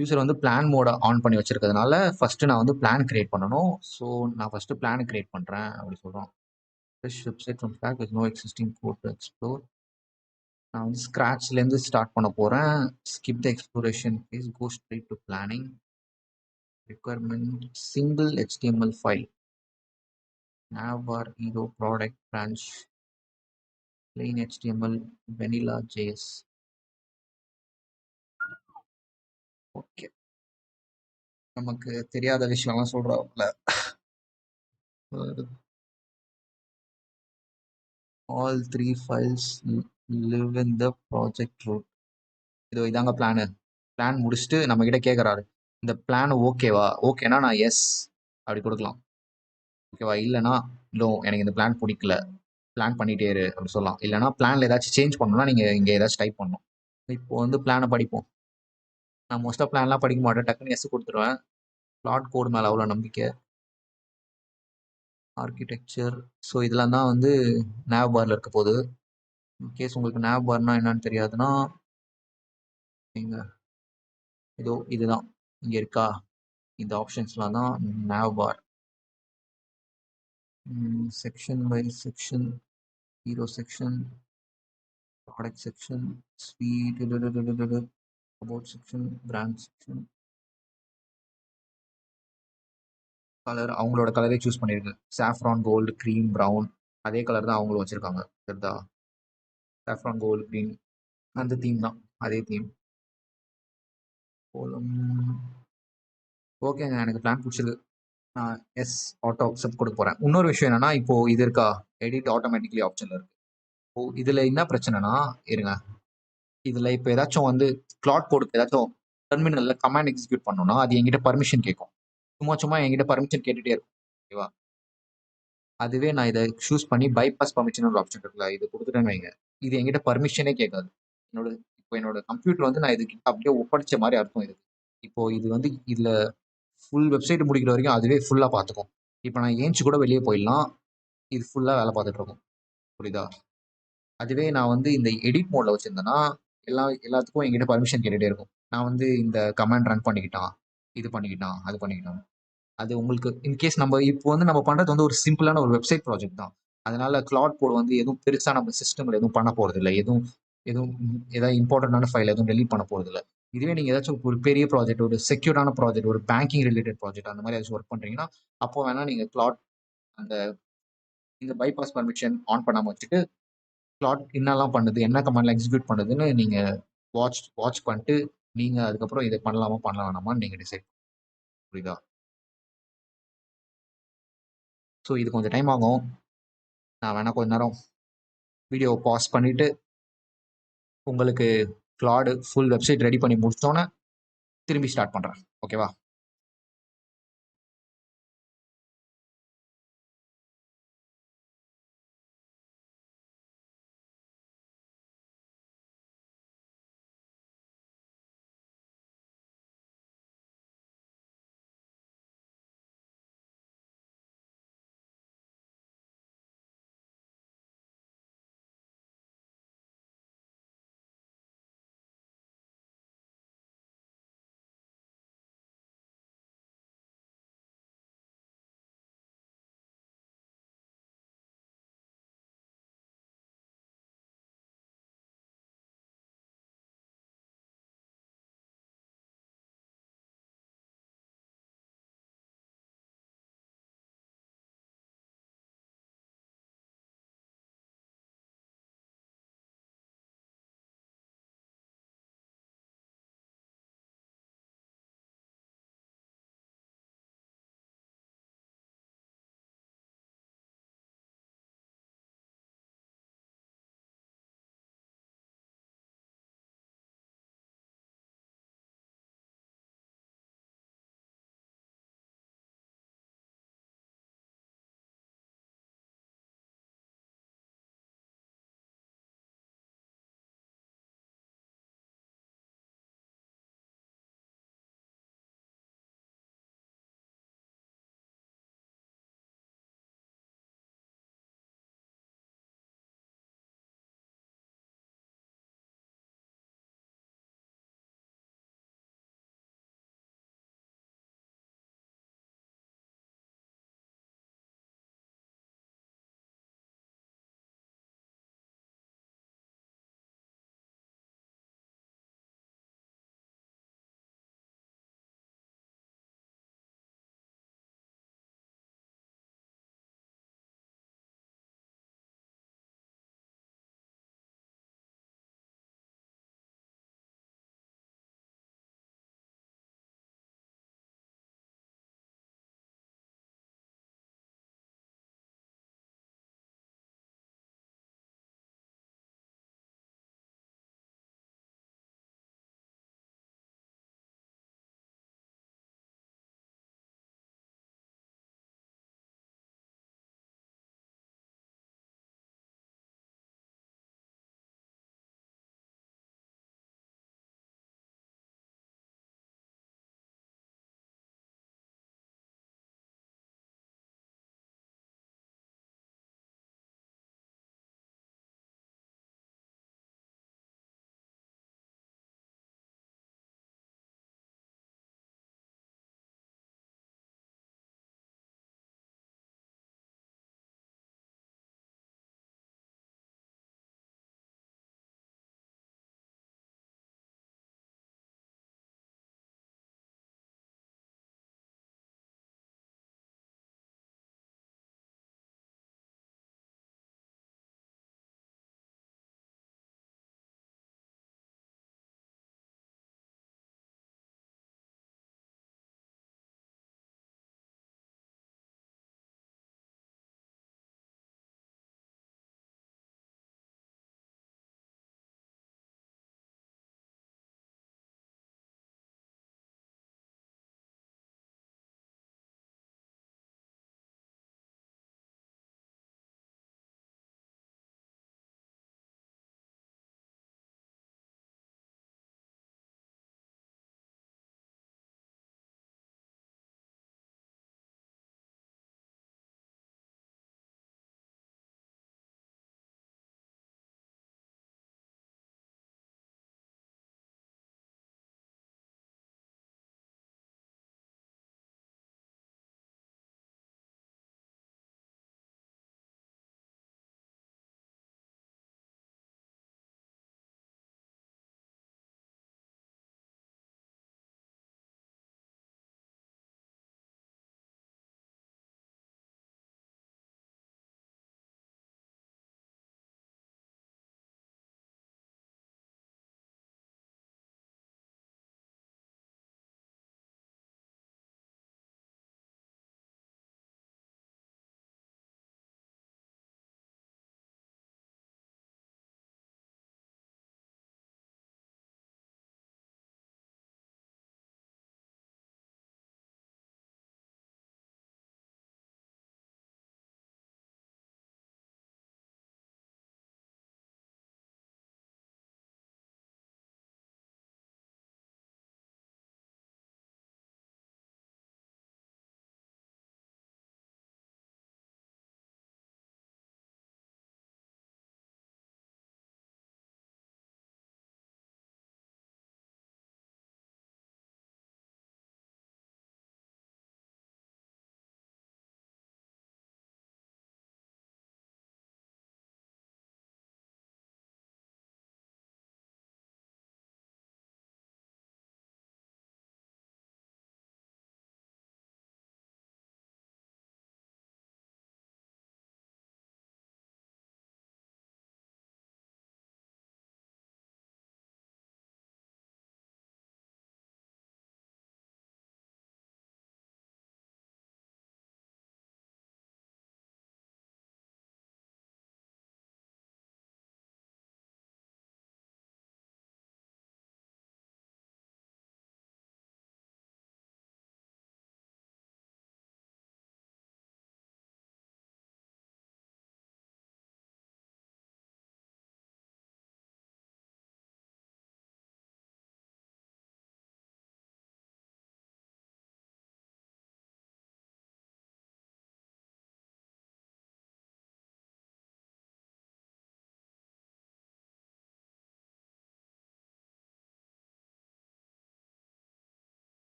யூசர் வந்து பிளான் மோட ஆன் பண்ணி வச்சிருக்கிறதுனால ஃபர்ஸ்ட் நான் வந்து பிளான் கிரியேட் பண்ணணும். ஸோ நான் ஃபர்ஸ்ட் பிளான் கிரியேட் பண்றேன் அப்படி சொல்றான். Fresh website from scratch with no existing code to explore. நான் வந்து ஸ்க்ராட்ச்லேருந்து ஸ்டார்ட் பண்ண போறேன். Skip the exploration phase, go straight to planning. requirement single HTML file, navbar hero product branch, plain HTML, vanilla JS. Okay, நமக்கு தெரியாத விஷயம்லாம் சொல்றாங்கல்ல. all three files live in the project root. இதாங்க பிளான் முடிச்சுட்டு நம்ம கிட்ட கேட்கறாரு, இந்த பிளான் ஓகேவா, ஓகேனா நான் எஸ் அப்படி கொடுக்கலாம். ஓகேவா, இல்லைனா நோ எனக்கு இந்த பிளான் பிடிக்கல, பிளான் பண்ணிட்டே இரு அப்படி சொல்லலாம். இல்லைனா பிளான்ல ஏதாச்சும் சேஞ்ச் பண்ணணும்னா நீங்க இங்க ஏதாச்சும் டைப் பண்ணணும். இப்போ வந்து பிளானை படிப்போம். நான் மோஸ்ட்டாக பிளான்லாம் படிக்க மாட்டேன், டக்குன்னு எஸ் கொடுத்துருவேன். பிளாட் கோடு மேலே அவ்வளோ நம்பிக்கை. ஆர்கிடெக்சர், ஸோ இதெல்லாம் தான் வந்து நேவ் பார்ல இருக்க போகுது. இன்கேஸ் உங்களுக்கு நேவ் பார்னா என்னன்னு தெரியாதுன்னா நீங்க இதோ இதுதான் இங்கே இருக்கா, இந்த ஆப்ஷன்ஸ்லாம் தான் nav bar. Section by section, hero section, product section, sweet, about section, brand section. Colour அவங்களோட கலரே சூஸ் பண்ணிருக்கு. சாஃப்ரான், கோல்டு, க்ரீம், ப்ரௌன், அதே கலர் தான் அவங்களும் வச்சிருக்காங்க. தெரிதா? சாஃப்ரான் கோல்ட் கிரீன் அந்த தீம் தான். அதே தீம். கோலம். ஓகேங்க, எனக்கு பிளான் பிடிச்சிருக்கு. நான் எஸ் ஆட்டோ அக்செப்ட் கொடுக்க போறேன். இன்னொரு விஷயம் என்னன்னா, இப்போ இது இருக்கா, எடிட் ஆட்டோமேட்டிக்லி ஆப்ஷன்ல இருக்கு. இப்போ இதுல என்ன பிரச்சனைனா, இருங்க, இதுல இப்போ ஏதாச்சும் வந்து கிளாட் கோடுக்கு ஏதாச்சும் டெர்மினல்ல கமாண்ட் எக்ஸிக்யூட் பண்ணணும்னா அது என்கிட்ட பர்மிஷன் கேட்கும். சும்மா சும்மா என்கிட்ட பர்மிஷன் கேட்டுட்டே இருக்கும். ஓகேவா? அதுவே நான் இதை சூஸ் பண்ணி பைபாஸ் பர்மிஷன் ஒரு ஆப்ஷன் இருக்குல்ல, இது கொடுத்துட்டேன்னு வைங்க, இது என்கிட்ட பர்மிஷனே கேட்காது. என்னோட இப்போ என்னோட கம்ப்யூட்டர் வந்து நான் இதுக்கிட்ட அப்படியே ஒப்படைச்ச மாதிரி அர்த்தம் இது. இப்போ இது வந்து இதுல ஃபுல் வெப்சைட் முடிக்கிற வரைக்கும் அதுவே ஃபுல்லா பார்த்துக்கும். இப்போ நான் ஏஞ்சி கூட வெளியே போயிடலாம், இது ஃபுல்லா வேலை பார்த்துட்டு இருக்கும். புரியுதா? அதுவே நான் வந்து இந்த எடிட் மோட்ல வச்சிருந்தேன்னா எல்லாத்துக்கும் என்கிட்ட பர்மிஷன் கேட்டுட்டே இருக்கும். நான் வந்து இந்த கமாண்ட் ரன் பண்ணிக்கிட்டான், இது பண்ணிக்கிட்டான், அது பண்ணிக்கிட்டான். அது உங்களுக்கு இன்கேஸ் நம்ம இப்போ வந்து நம்ம பண்றது வந்து ஒரு சிம்பிளான ஒரு வெப்சைட் ப்ராஜெக்ட் தான். அதனால கிளாட் கோட் வந்து எதுவும் பெருசா நம்ம சிஸ்டம்ல எதுவும் பண்ண போறது இல்லை. எதுவும் எதுவும் ஏதாவது இம்பார்ட்டன்டான ஃபைல் எதுவும் டெலீட் பண்ண போறது இல்லை. இதுவே நீங்க ஏதாச்சும் ஒரு பெரிய ப்ராஜெக்ட், ஒரு செக்யூரான ப்ராஜெக்ட், ஒரு பேங்கிங் ரிலேட்டட் ப்ராஜெக்ட் அந்த மாதிரி ஏதாச்சும் ஒர்க் பண்றீங்கன்னா, அப்போ வேணா நீங்க கிளாட் அந்த இந்த பைபாஸ் பர்மிஷன் ஆன் பண்ணாம வச்சுட்டு கிளாட் என்னெல்லாம் பண்ணுது, என்ன கமாண்ட்ல எக்ஸிக்யூட் பண்ணுதுன்னு நீங்க வாட்ச் வாட்ச் பண்ணிட்டு நீங்க அதுக்கப்புறம் இதை பண்ணலாமா பண்ணலாம் வேணாமான்னு நீங்க டிசைட். புரியுதா? ஸோ இது கொஞ்சம் டைம் ஆகும். நான் வேணா கொஞ்ச நேரம் வீடியோவை பாஸ் பண்ணிட்டு உங்களுக்கு கிளாடு ஃபுல் வெப்சைட் ரெடி பண்ணி முடிச்சோன்னே திரும்பி ஸ்டார்ட் பண்றேன். ஓகேவா?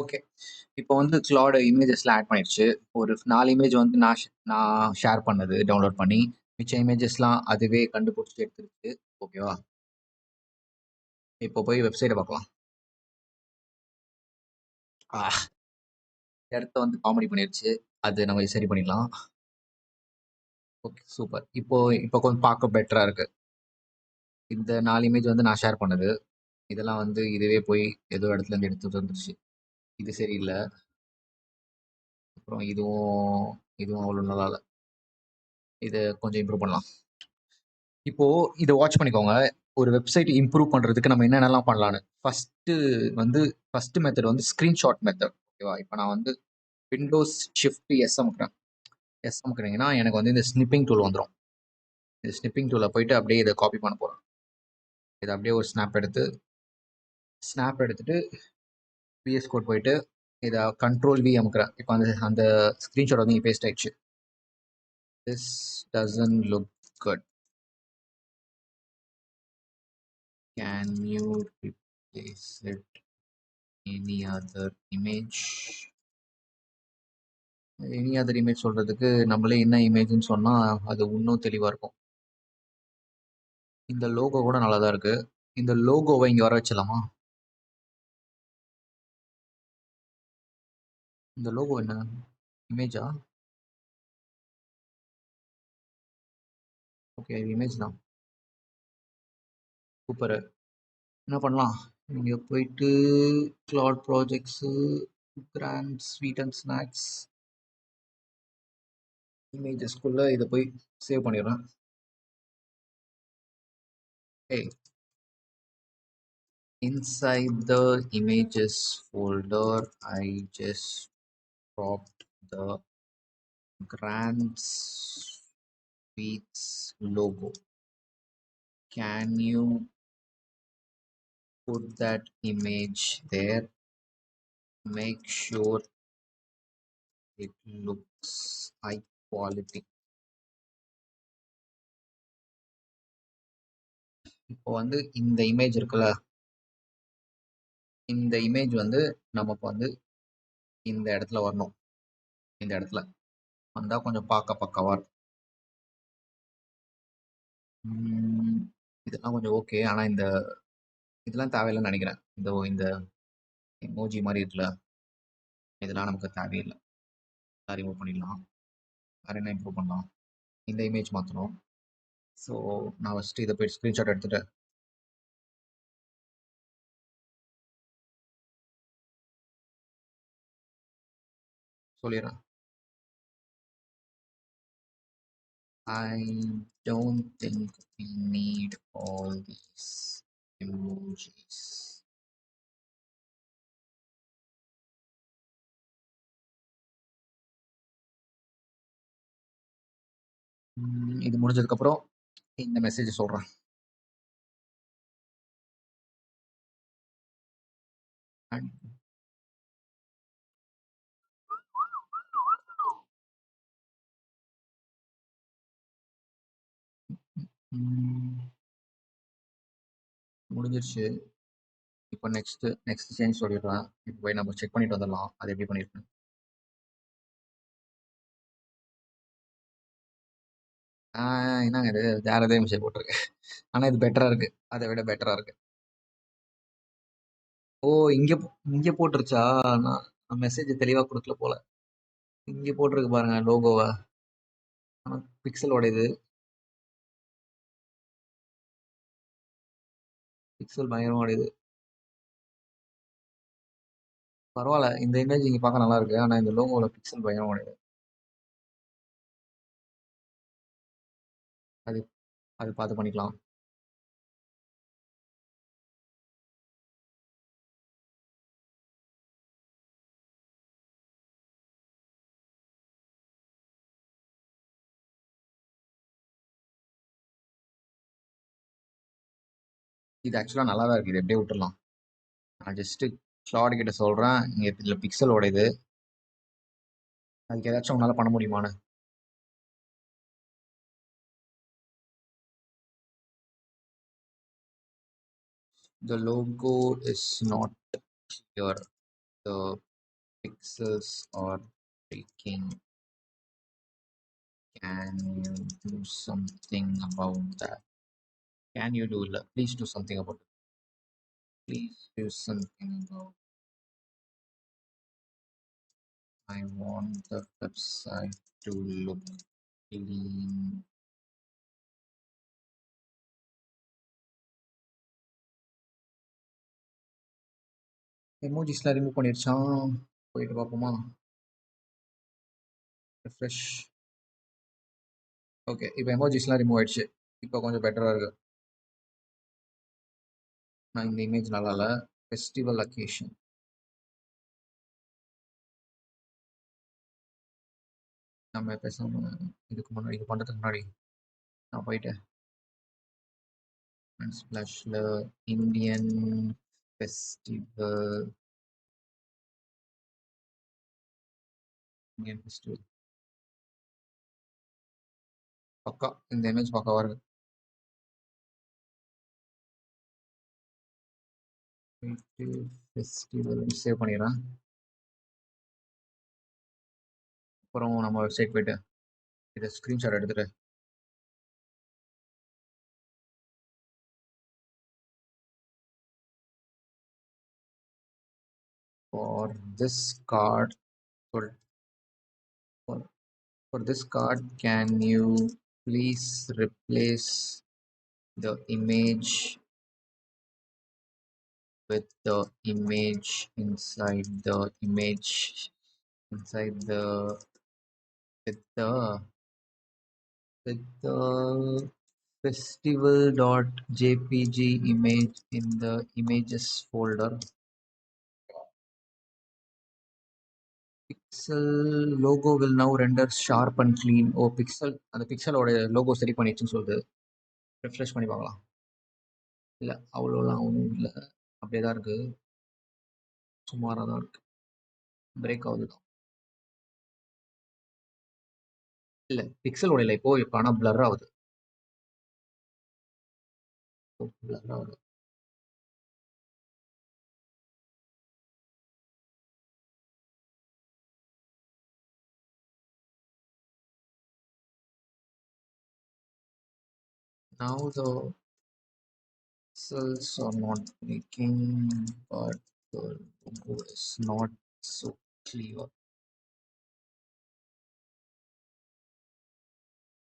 ஓகே. இப்போ வந்து கிளாட் இமேஜஸ்லாம் ஆட் பண்ணிடுச்சு. ஒரு 4 இமேஜ் வந்து நான் ஷேர் பண்ணது டவுன்லோட் பண்ணி, மிச்ச இமேஜஸ்லாம் அதுவே கண்டுபிடிச்சு எடுத்துருச்சு. ஓகேவா? இப்போ போய் வெப்சைட்ட பார்க்கலாம். ஆ இடத்த வந்து காமெடி பண்ணிருச்சு. அது நம்ம சரி பண்ணிடலாம். Okay super. இப்போ இப்போ கொஞ்சம் பார்க்க பெட்டரா இருக்கு. இந்த 4 இமேஜ் வந்து நான் ஷேர் பண்ணது. இதெல்லாம் வந்து இதுவே போய் ஏதோ இடத்துல இருந்து எடுத்துட்டு வந்துருச்சு. இது சரியில்ல. அப்புறம் இதுவும் இதுவும் அவ்வளோ நல்லா இல்ல. இத கொஞ்சம் இம்ப்ரூவ் பண்ணலாம். இப்போ இத வாட்ச் பண்ணிக்கோங்க. ஒரு வெப்சைட் இம்ப்ரூவ் பண்றதுக்கு நம்ம என்னென்னலாம் பண்ணலான்னு. வந்து ஃபர்ஸ்ட் மெத்தட் வந்து ஸ்கிரீன்ஷாட் மெத்தட். ஓகேவா? இப்போ நான் வந்து விண்டோஸ் ஷிஃப்ட் எஸ் அமுக்குறேன். எஸ் அமுக்குனீங்கன்னா எனக்கு வந்து இந்த ஸ்னிப்பிங் டூல் வந்துரும். இந்த ஸ்னிப்பிங் டூல்ல போயிட்டு அப்படியே இத காப்பி பண்ண போறேன். இத அப்படியே ஒரு ஸ்னாப் எடுத்துட்டு விஎஸ் கோட் போயிட்டு இத கண்ட்ரோல் வி அமுக்குறேன். இப்போ அந்த அந்த ஸ்கிரீன்ஷாட் வந்து இங்க பேஸ்ட் ஆயிடுச்சு. This doesn't look good. Can you replace it any other image? Any other image சொல்றதுக்கு நம்மளே என்ன இமேஜ்னு சொன்னா அது இன்னும் தெளிவா இருக்கும். இந்த லோகோ கூட நல்லா தான் இருக்கு. இந்த லோகோவை இங்க வர வச்சிடலாமா? இந்த லோகோ என்ன? இமேஜா? ஓகே இது இமேஜ் தான். சூப்பர். என்ன பண்ணலாம்? இங்க போயிட்டு Claude projects, grand sweet and snacks, இமேஜஸ்குள்ள இதை போய் சேவ் பண்ணிடுறேன். Hey, inside the images folder, I just dropped the Grand Sweets logo. Can you put that image there? Make sure it looks high quality. இப்போ வந்து இந்த இமேஜ் இருக்குல்ல, இந்த இமேஜ் வந்து நமக்கு வந்து இந்த இடத்துல வரணும். இந்த இடத்துல வந்தா கொஞ்சம் பார்க்க பக்காவா இருக்கும். இதெல்லாம் கொஞ்சம் ஓகே. ஆனா இதெல்லாம் தேவையில்லைன்னு நினைக்கிறேன். இந்த எமோஜி மாதிரி இருக்குல்ல, இதெல்லாம் நமக்கு தேவையில்லை. எல்லாம் ரிமூவ் பண்ணிடலாம். வேற என்ன இம்ப்ரூவ் பண்ணலாம்? இந்த இமேஜ் மாற்றணும். ஸோ நான் ஃபஸ்ட்டு இதை போய் ஸ்க்ரீன்ஷாட் எடுத்துட்டு சொல்லிடுறேன். I don't think we need all these emojis. இது முடிஞ்சதுக்கப்புறம் இந்த மெசேஜ் சொல்கிறேன். முடிஞ்சிருச்சு. இப்போ நெக்ஸ்ட் சேஞ்ச் சொல்லிடுறேன். இப்போ போய் நம்ம செக் பண்ணிட்டு வந்துடலாம் அது எப்படி பண்ணியிருக்கேன். என்னங்க இது வேற எதோ இமேஜ் போட்டிருக்கு. ஆனால் இது பெட்டராக இருக்கு. அதை விட பெட்டராக இருக்கு. ஓ இங்கே இங்கே போட்டுருச்சா? நான் மெசேஜ் தெளிவாக கொடுக்கல போல. இங்கே போட்டிருக்கு பாருங்க லோகோவை. ஆனால் பிக்சலோட இது பிக்சல் பயங்கரமாக இது. பரவாயில்ல இந்த இமேஜ் இங்கே பார்க்க நல்லா இருக்கு. ஆனால் இந்த லோகோவில் பிக்சல் பயங்கரமாக அது அது பார்த்து பண்ணிக்கலாம். இது ஆக்சுவலாக நல்லா தான் இருக்குது. இது எப்படியே விட்டுடலாம். நான் ஜஸ்ட்டு கிளாட் கிட்ட சொல்கிறேன். இங்கே இதில் பிக்சலோட இது. அதுக்கு ஏதாச்சும் உன்னால் பண்ண முடியுமான்னு. The logo is not clear. The pixels are breaking. Can you do something about that? Can you do? Please do something about it. Please do something about. I want the website to look clean. எமோஜிஸ்லாம் ரிமூவ் பண்ணிருச்சான். போயிட்டு பார்ப்போமா? ரெஃப்ரெஷ். ஓகே, இப்போ எமோஜிஸ்லாம் ரிமூவ் ஆயிடுச்சு. இப்போ கொஞ்சம் பெட்டராக இருக்கு. நான் இந்த இமேஜ் நல்லா இல்லை. Festival occasion. நம்ம பேசாம இதுக்கு முன்னாடி இது பண்ணுறதுக்கு முன்னாடி நான் போயிட்டேன். ஸ்பிளாஷ்ல இந்தியன் ஃபெஸ்டிவல். இந்தியன் ஃபெஸ்டிவல் பக்கா. இந்த இமேஜ் பக்காவா இருக்கு. ஃபெஸ்டிவல் சேவ் பண்ணிடுறேன். அப்புறம் நம்ம வெப்சைட் போயிட்டு இதை ஸ்க்ரீன்ஷாட் எடுத்துட்டு for this card for, for, for this card can you please replace the image with the image inside the with the festival.jpg image in the images folder. Pixel logo will now render sharp and clean. ஓ பிக்சல், அந்த பிக்சலோட லோகோ சரி பண்ணிடுச்சுன்னு சொல்லுது. ரெஃப்ரெஷ் பண்ணி பார்க்கலாம். இல்லை அவ்வளோலாம் ஒன்றும் இல்லை, அப்படியே தான் இருக்கு. சுமாராக தான் இருக்கு. பிரேக் ஆகுது தான். இல்லை பிக்சலோட இல்லை, இப்போ ஆனால் பிளர் ஆகுது. பிளர் ஆகுது. Now the pixels are not breaking, but the logo is not so clear.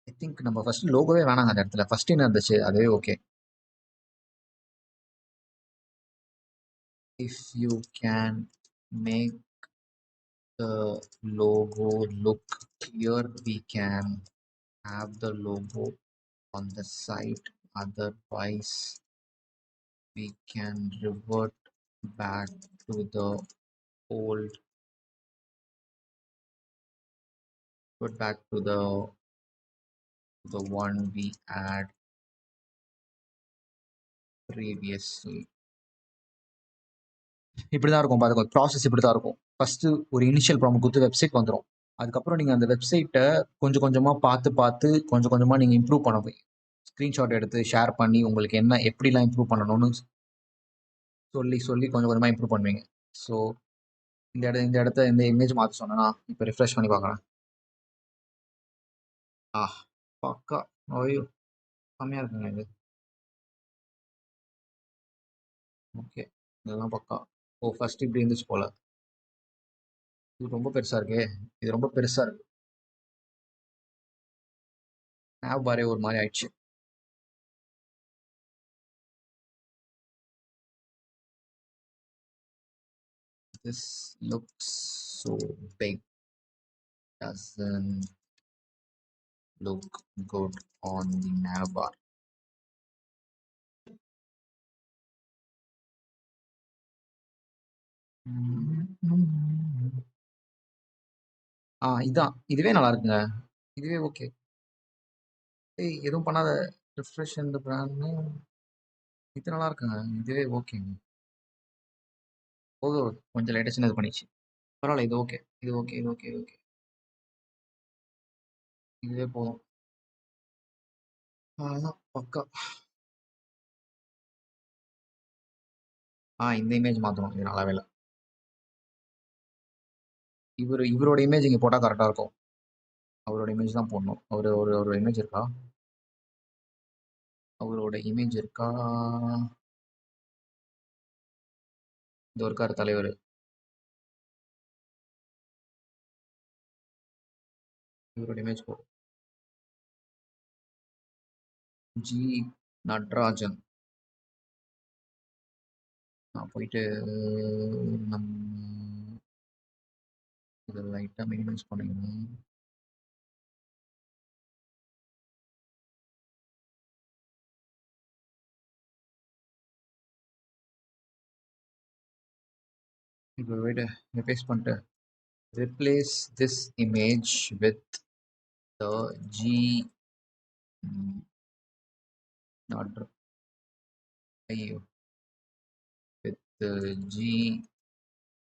I think நம்ம ஃபர்ஸ்ட் லோகோவே வேணாங்க அந்த இடத்துல. ஃபர்ஸ்ட் என்ன இருந்துச்சு அதுவே okay. If you can make the logo look clear, we can have the logo on the site. Otherwise, we can revert back to the old, revert back to the one we had previously. இப்படி தான் இருக்கும் பாருங்க. ப்ராசஸ் இப்படி தான் இருக்கும். ஃபர்ஸ்ட் ஒரு இனிஷியல் ப்ராம்ப்ட் கொடுத்து வெப்சைட் வந்துடும். அதுக்கப்புறம் நீங்கள் அந்த வெப்சைட்டை கொஞ்சம் கொஞ்சமாக பார்த்து கொஞ்சம் கொஞ்சமாக நீங்கள் இம்ப்ரூவ் பண்ண போய் ஸ்க்ரீன்ஷாட் எடுத்து ஷேர் பண்ணி உங்களுக்கு என்ன எப்படிலாம் இம்ப்ரூவ் பண்ணணும்னு சொல்லி சொல்லி கொஞ்சம் கொஞ்சமாக இம்ப்ரூவ் பண்ணுவீங்க. ஸோ இந்த இடத்த இந்த இமேஜ் மாற்ற சொன்னேன்னா இப்போ ரிஃப்ரெஷ் பண்ணி பார்க்குறேன். பக்கா. ஐயோ கம்மியாக இருக்குங்க இது. ஓகே, இதெல்லாம் பக்கா. ஓ ஃபர்ஸ்ட் இப்படி இருந்துச்சு போல. இது ரொம்ப பெருசாக இருக்கே. இது ரொம்ப பெருசாக இருக்கு. ஆப் பாரே ஒரு மாதிரி ஆயிடுச்சு. This looks so big. Doesn't look good on the nav bar. இதான் இதுவே நல்லா இருக்குங்க. இதுவே ஓகே. ஏய் எதுவும் பண்ணாத. ரிஃப்ரெஷ் இந்த பிராண்ட்னு இது நல்லா இருக்குங்க. இதுவே ஓகேங்க. போதும், கொஞ்சம் லைட்டாக சின்னது பண்ணிச்சு. பரவாயில்ல, இது ஓகே, இது ஓகே, இது ஓகே, இது ஓகே. இதுவே போதும். அதான் பக்கா. இந்த இமேஜ் மாற்றணும். இது நல்லாவே இல்லை. இவரோட இமேஜ் இங்கே போட்டால் கரெக்டாக இருக்கும். அவரோட இமேஜ் தான் போடணும். ஒரு இமேஜ் இருக்கா? அவரோட இமேஜ் இருக்கா? இந்த இருக்கார் தலைவர். இவரோட இமேஜ் போ. ஜி நடராஜன். நான் போயிட்டு நம்ம இதை லைட்டாக மினிமைஸ் பண்ணிக்கணும். இப்போ போயிட்டு பேஸ்ட் பண்ணிட்டு replace this image with the G not with the G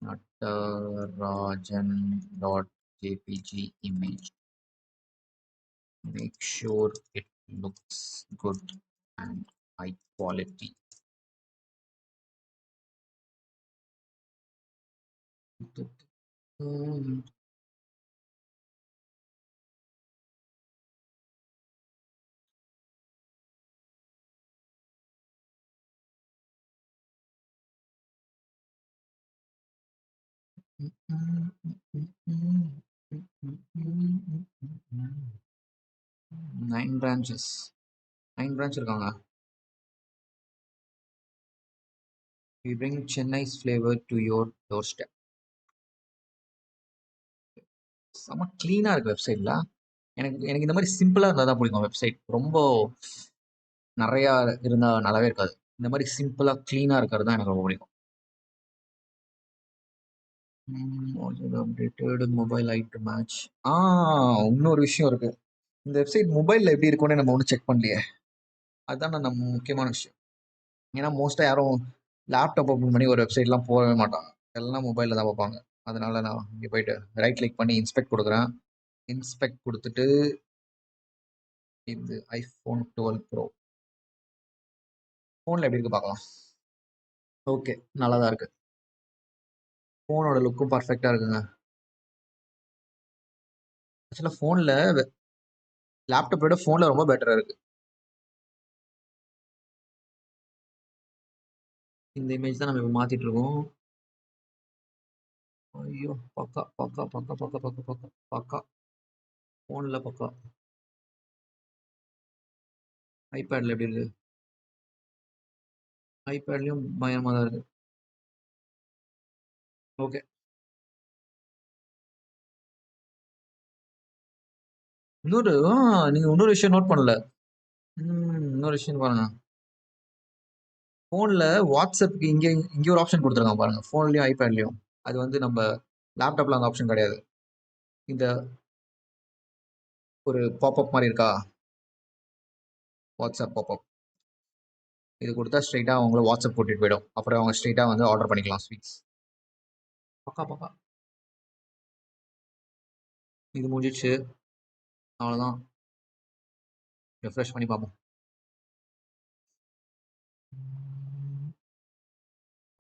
natarajan.jpg image. Make sure it looks good and high quality. Nine branches இருக்காங்க. We bring Chennai's flavor to your doorstep. செம்ம க்ளீனாக இருக்குது வெப்சைட்டில். எனக்கு இந்த மாதிரி சிம்பிளாக இருந்தால் தான் பிடிக்கும். வெப்சைட் ரொம்ப நிறையா இருந்தால் நல்லாவே இருக்காது. இந்த மாதிரி சிம்பிளாக க்ளீனாக இருக்கிறது தான் எனக்கு ரொம்ப பிடிக்கும். Updated mobile item match. இன்னொரு விஷயம் இருக்குது. இந்த வெப்சைட் மொபைலில் எப்படி இருக்கும்னு நம்ம ஒன்றும் செக் பண்ணலையே. அதுதான் நம்ம முக்கியமான விஷயம். ஏன்னா மோஸ்ட்டாக யாரும் லேப்டாப் ஓப்பன் பண்ணி ஒரு வெப்சைட்லாம் போகவே மாட்டாங்க. எல்லாம் மொபைலில் தான் பார்ப்பாங்க. அதனால நான் இங்கே போயிட்டு ரைட் கிளிக் பண்ணி இன்ஸ்பெக்ட் கொடுக்குறேன். இன்ஸ்பெக்ட் கொடுத்துட்டு இது ஐஃபோன் 12 ப்ரோ. ஃபோனில் எப்படி இருக்குது பார்க்கலாம். ஓகே, நல்லா தான் இருக்குது. ஃபோனோட லுக்கும் பர்ஃபெக்டாக இருக்குங்க. ஆக்சுவலாக ஃபோனில் லேப்டாப்பை விட ஃபோனில் ரொம்ப பெட்டராக இருக்குது. இந்த இமேஜ் தான் நம்ம இப்போ மாற்றிட்டு இருக்கோம். ஐயோ, பக்கா பக்கா பக்கா பக்கா பக்கா பக்கா பக்கா. ஃபோனில் பக்கா. ஐபேடில் எப்படி இருக்குது? ஐபேட்லேயும் பயமாக தான் இருக்குது. ஓகே, நீங்கள் இன்னொரு விஷயம் நோட் பண்ணல. இன்னொரு விஷயம் பாருங்க. ஃபோனில் வாட்ஸ்அப்புக்கு இங்கே ஒரு ஆப்ஷன் கொடுத்துருக்காங்க பாருங்க. ஃபோன்லேயும் ஐபேட்லேயும். அது வந்து நம்ம லேப்டாப்பில் அந்த ஆப்ஷன் கிடையாது. இந்த ஒரு பாப்அப் மாதிரி இருக்கா, வாட்ஸ்அப் பாப்அப். இது கொடுத்தா ஸ்ட்ரைட்டாக அவங்கள வாட்ஸ்அப் கூட்டிகிட்டு போயிடும். அப்புறம் அவங்க ஸ்ட்ரைட்டாக வந்து ஆர்டர் பண்ணிக்கலாம் ஸ்வீட்ஸ். பக்கா பக்கா. இது முடிஞ்சிச்சு. அவ்வளோதான். ரெஃப்ரெஷ் பண்ணி பார்ப்போம்.